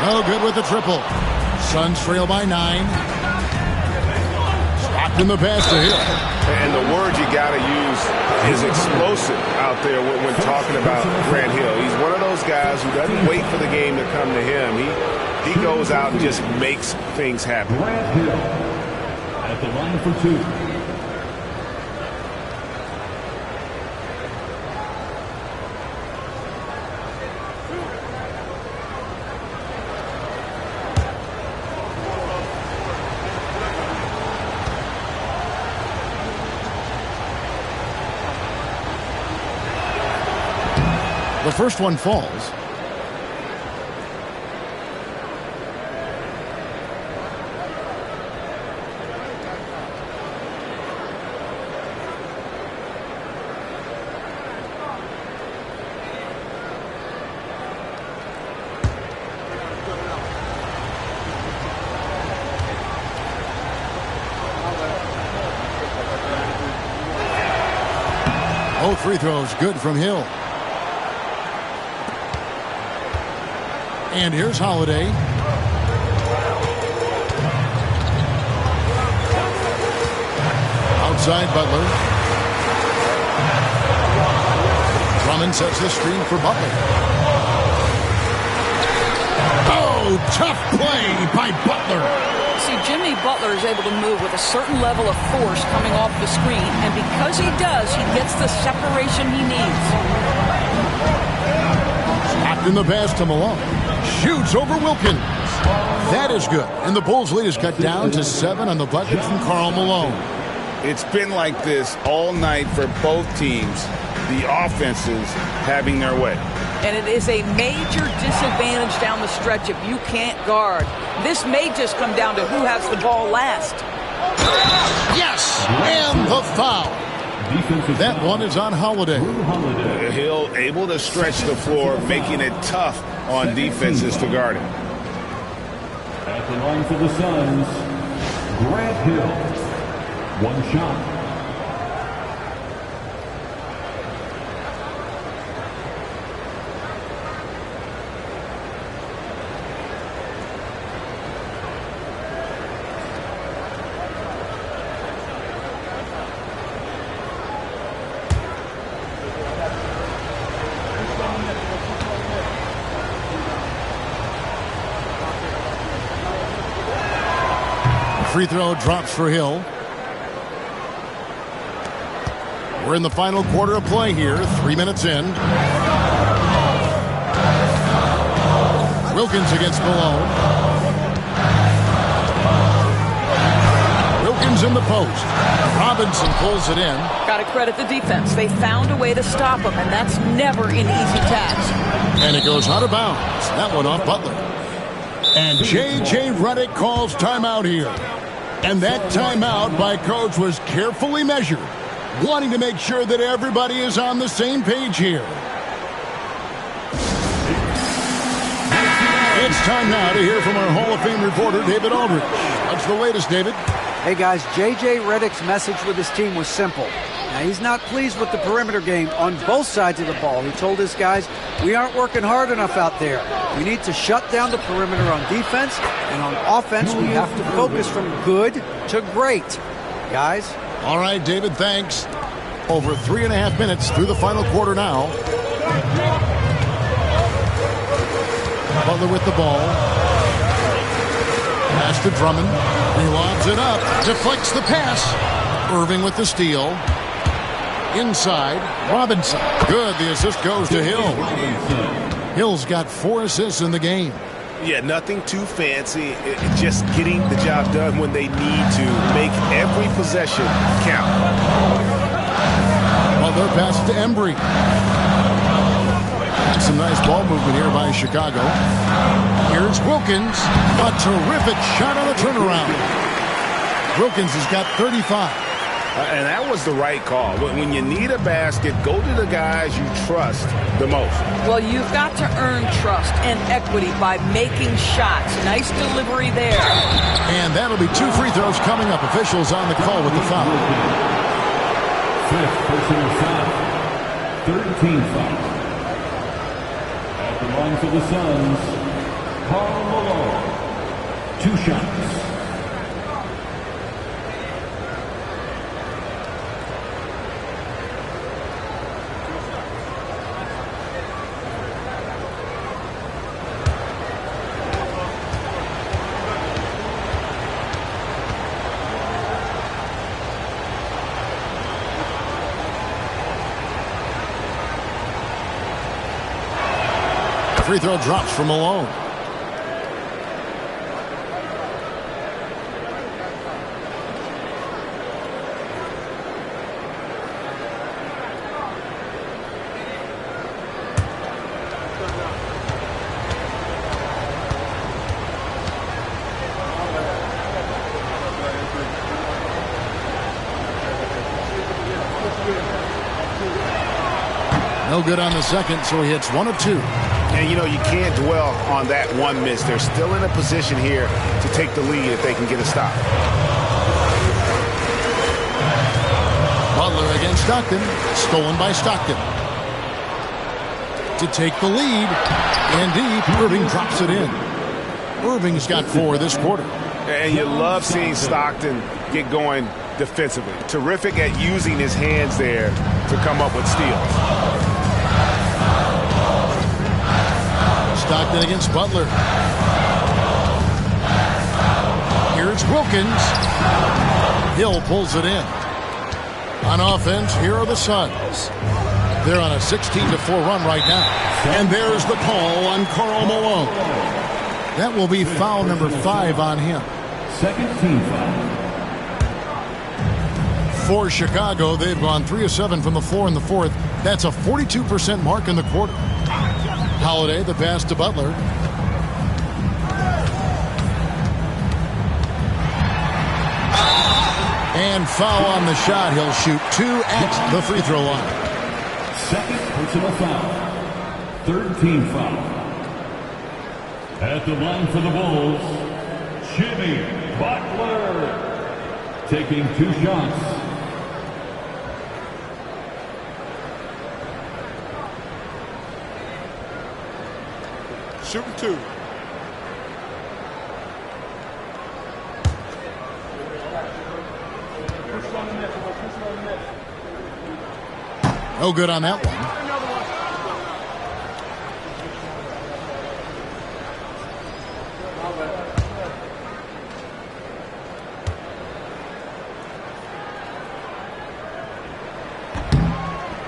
No good with the triple. Suns trail by 9. Stockton the pass to Hill. And the word you got to use is explosive out there when talking about Grant Hill. He's one of those guys who doesn't wait for the game to come to him. He goes out and just makes things happen. Grant Hill at the line for two. The first one falls. Both free throws good from Hill. And here's Holiday. Outside Butler. Drummond sets the screen for Butler. Oh, tough play by Butler. See, Jimmy Butler is able to move with a certain level of force coming off the screen, and because he does, he gets the separation he needs. Stopped in the pass to Malone. Shoots over Wilkins. That is good. And the Bulls' lead is cut down to 7 on the bucket from Karl Malone. It's been like this all night for both teams. The offenses having their way. And it is a major disadvantage down the stretch if you can't guard. This may just come down to who has the ball last. Yes, and the foul. That one is on Holiday. Hill able to stretch the floor, making it tough on defenses to guard him. At the line for the Suns, Grant Hill. One shot. Free throw drops for Hill. We're in the final quarter of play here. 3 minutes in. Wilkins against Malone. Wilkins in the post. Robinson pulls it in. Got to credit the defense. They found a way to stop him, and that's never an easy task. And it goes out of bounds. That one off Butler. And J.J. Redick calls timeout here. And that timeout by coach was carefully measured, wanting to make sure that everybody is on the same page here. It's time now to hear from our Hall of Fame reporter, David Aldridge. What's the latest, David? Hey, guys, J.J. Redick's message with his team was simple. Now, he's not pleased with the perimeter game on both sides of the ball. He told his guys, we aren't working hard enough out there. We need to shut down the perimeter on defense, and on offense, we have to focus from good to great. Guys? All right, David, thanks. Over 3.5 minutes through the final quarter now. Butler with the ball. Pass to Drummond. He lobs it up. Deflects the pass. Irving with the steal. Inside. Robinson. Good. The assist goes to Hill. Hill's got 4 assists in the game. Yeah, nothing too fancy. Just getting the job done when they need to. Make every possession count. Butler passes to Embry. Some nice ball movement here by Chicago. Here's Wilkins. A terrific shot on the turnaround. Wilkins has got 35. And that was the right call. When you need a basket, go to the guys you trust the most. Well, you've got to earn trust and equity by making shots. Nice delivery there. And that'll be 2 free throws coming up. Officials on the call with the foul. 5th personal foul. 13 foul. At the line for the Suns, Karl Malone. 2 shots. Free throw drops from Malone. No good on the second, so he hits 1 of 2. And, you know, you can't dwell on that one miss. They're still in a position here to take the lead if they can get a stop. Butler against Stockton. Stolen by Stockton. To take the lead. And deep, Irving drops it in. Irving's got 4 this quarter. And you love seeing Stockton get going defensively. Terrific at using his hands there to come up with steals. Stockton against Butler. Here's Wilkins. Hill pulls it in. On offense, here are the Suns. They're on a 16-4 run right now. And there's the call on Karl Malone. That will be foul number 5 on him. Second team foul. For Chicago, they've gone 3 of 7 from the floor in the fourth. That's a 42% mark in the quarter. Holiday, the pass to Butler. And foul on the shot. He'll shoot 2 at the free throw line. Second personal foul. Third team foul. At the line for the Bulls, Jimmy Butler. Taking 2 shots. Shooting 2. No good on that one.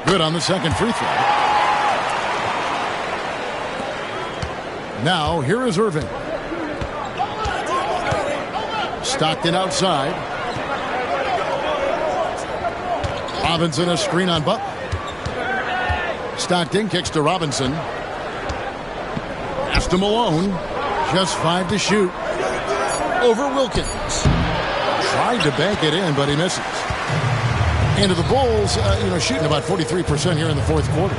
Good on the second free throw. Now, here is Irving. Stockton outside. Robinson a screen on Butler. Stockton kicks to Robinson. Pass to Malone. Just 5 to shoot. Over Wilkins. Tried to bank it in, but he misses. Into the Bulls, shooting about 43% here in the fourth quarter.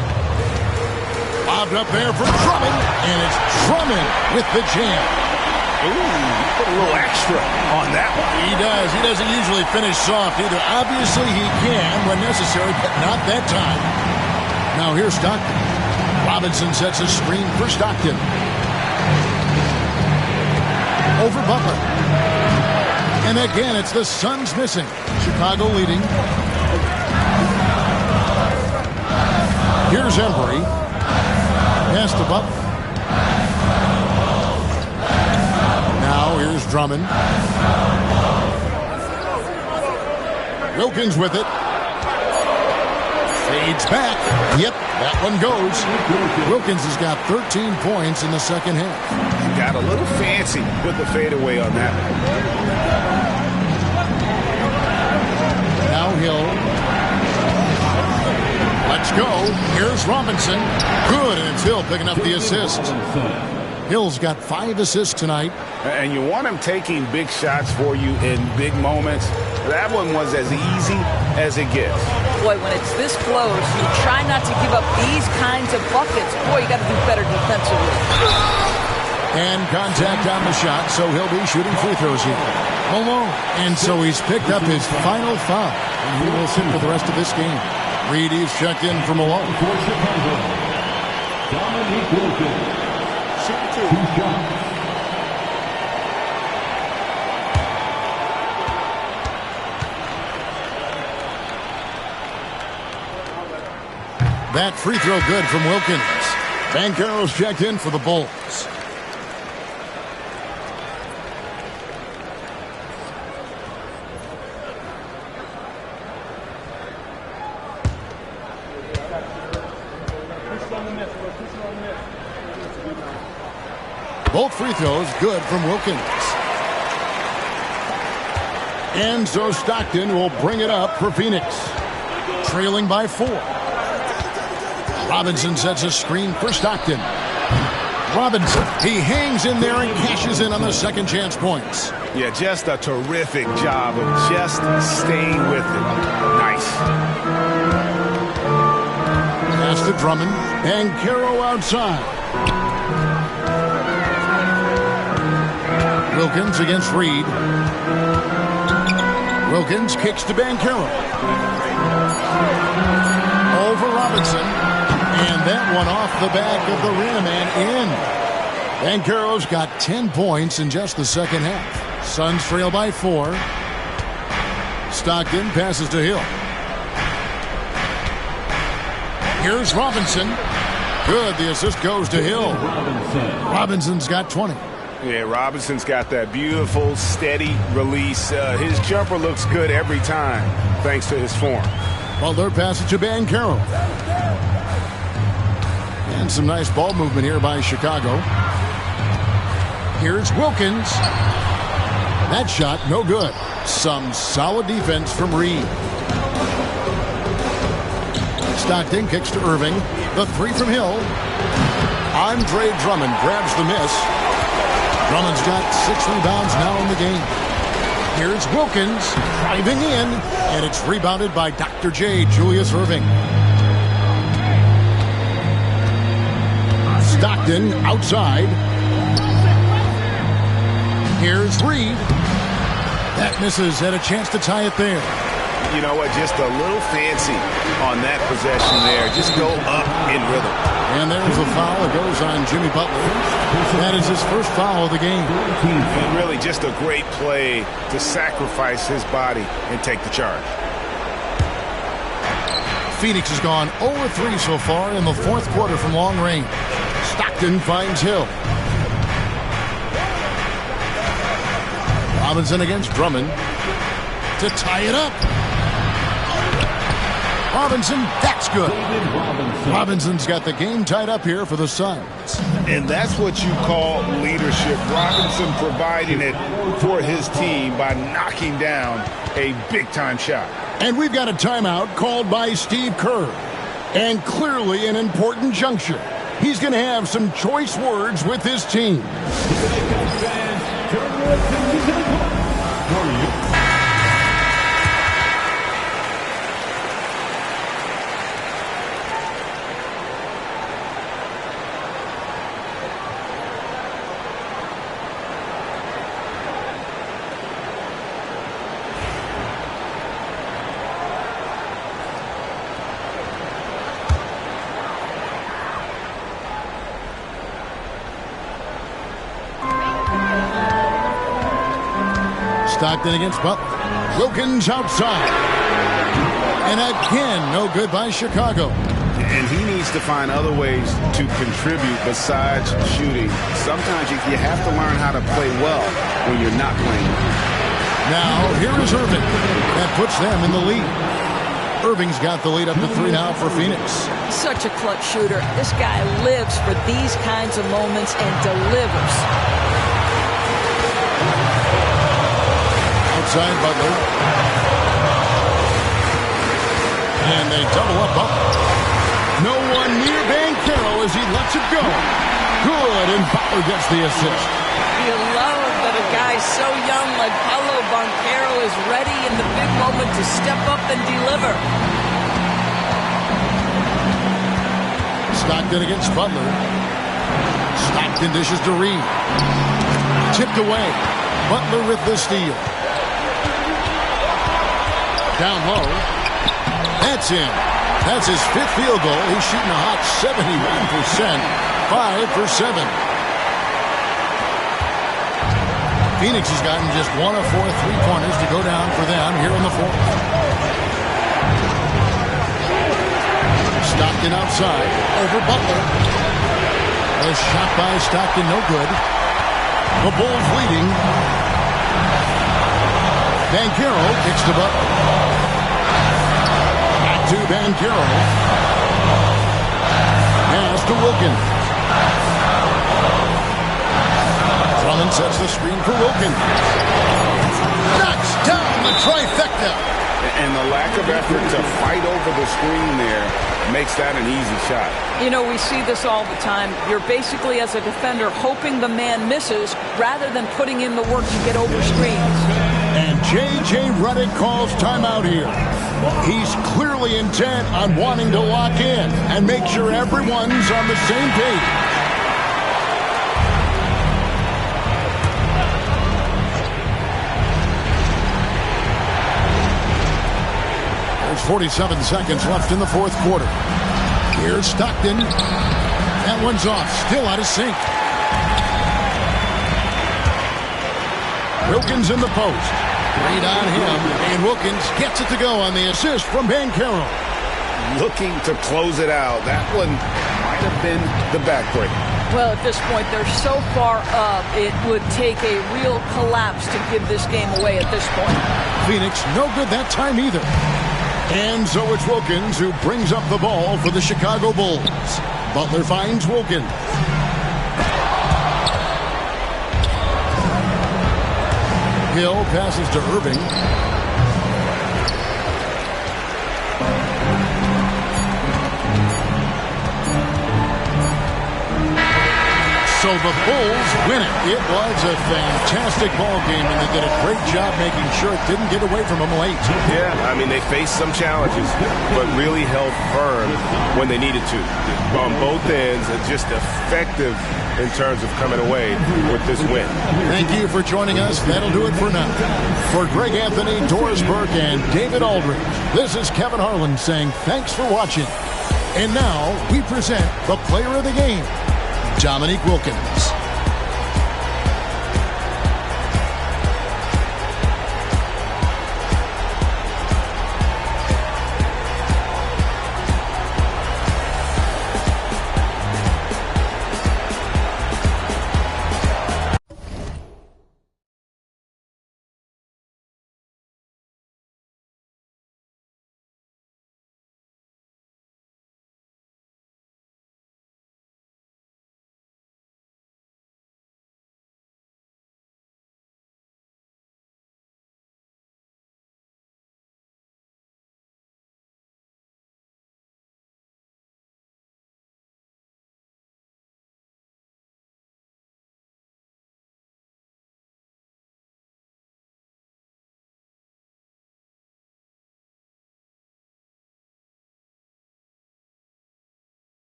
Lobbed up there for Drummond, and it's Drummond with the jam. Ooh, put a little extra on that one. He does. He doesn't usually finish soft either. Obviously, he can when necessary, but not that time. Now here's Stockton. Robinson sets a screen for Stockton. Over Butler. And again, it's the Suns missing. Chicago leading. Here's Embry. Pass to Butler. Now here's Drummond. Wilkins with it. Fades back. Yep, that one goes. Wilkins has got 13 points in the second half. Got a little fancy with the fadeaway on that one. Now Hill. Let's go. Here's Robinson. Good, and it's Hill picking up the assist. Hill's got 5 assists tonight. And you want him taking big shots for you in big moments. That one was as easy as it gets. Boy, when it's this close, you try not to give up these kinds of buckets. Boy, you got to do better defensively. And contact on the shot, so he'll be shooting free throws here. Malone. And so he's picked up his final foul. And he will sit for the rest of this game. Reedy's checked in for Malone. For Chicago, Dominique Wilkins. 2 shots. That free throw good from Wilkins. Banchero's checked in for the Bulls. Both free throws good from Wilkins. And so Stockton will bring it up for Phoenix. Trailing by 4. Robinson sets a screen for Stockton. Robinson, he hangs in there and cashes in on the second chance points. Yeah, just a terrific job of just staying with it. Nice. Pass to Drummond. And Caro outside. Wilkins against Reed. Wilkins kicks to Banchero. Over Robinson. And that one off the back of the rim and in. Banchero's got 10 points in just the second half. Suns trail by 4. Stockton passes to Hill. Here's Robinson. Good. The assist goes to Hill. Robinson's got 20. Yeah, Robinson's got that beautiful, steady release. His jumper looks good every time, thanks to his form. Butler passes to Banchero. And some nice ball movement here by Chicago. Here's Wilkins. That shot, no good. Some solid defense from Reed. Stockton kicks to Irving. The three from Hill. Andre Drummond grabs the miss. Drummond's got 6 rebounds now in the game. Here's Wilkins driving in, and it's rebounded by Dr. J, Julius Irving. Stockton outside. Here's Reed. That misses. Had a chance to tie it there. You know what? Just a little fancy on that possession there. Just go up in rhythm. And there's a foul. It goes on Jimmy Butler. That is his first foul of the game. And really just a great play to sacrifice his body and take the charge. Phoenix has gone 0-3 so far in the fourth quarter from long range. Stockton finds Hill. Robinson against Drummond to tie it up. Robinson, that's good. Robinson's got the game tied up here for the Suns. And that's what you call leadership. Robinson providing it for his team by knocking down a big-time shot. And we've got a timeout called by Steve Kerr. And clearly an important juncture. He's going to have some choice words with his team. Stockton against Butler. Wilkins outside. And again, no good by Chicago. And he needs to find other ways to contribute besides shooting. Sometimes you have to learn how to play well when you're not playing. Now, here is Irving. That puts them in the lead. Irving's got the lead up to 3 now for Phoenix. Such a clutch shooter. This guy lives for these kinds of moments and delivers. Outside Butler. And they double up Butler. No one near Banchero as he lets it go. Good, and Butler gets the assist. You love that a guy so young like Paolo Banchero is ready in the big moment to step up and deliver. Stockton against Butler. Stockton dishes to Reed. Tipped away. Butler with the steal. Down low. That's in. That's his 5th field goal. He's shooting a hot 71%. 5 for 7. Phoenix has gotten just 1 of 4 3-pointers to go down for them here in the fourth. Stockton outside. Over Butler. A shot by Stockton, no good. The Bulls leading. Banchero kicks to Butler. Back to Banchero. Pass to Wilkins. Drummond sets the screen for Wilkins. Knocks down the trifecta. And the lack of effort to fight over the screen there makes that an easy shot. You know, we see this all the time. You're basically, as a defender, hoping the man misses rather than putting in the work to get over screens. And J.J. Redick calls timeout here. He's clearly intent on wanting to lock in and make sure everyone's on the same page. There's 47 seconds left in the fourth quarter. Here's Stockton. That one's off. Still out of sync. Wilkins in the post. Reed on him. And Wilkins gets it to go on the assist from Banchero. Looking to close it out. That one might have been the backbreaker. Well, at this point, they're so far up, it would take a real collapse to give this game away at this point. Phoenix, no good that time either. And so it's Wilkins who brings up the ball for the Chicago Bulls. Butler finds Wilkins. Hill passes to Irving. So the Bulls win it. It was a fantastic ball game, and they did a great job making sure it didn't get away from them late. Yeah, I mean, they faced some challenges, but really held firm when they needed to. On both ends, and just effective in terms of coming away with this win. Thank you for joining us. That'll do it for now. For Greg Anthony, Doris Burke, and David Aldridge, this is Kevin Harlan saying thanks for watching. And now we present the player of the game, Dominique Wilkins.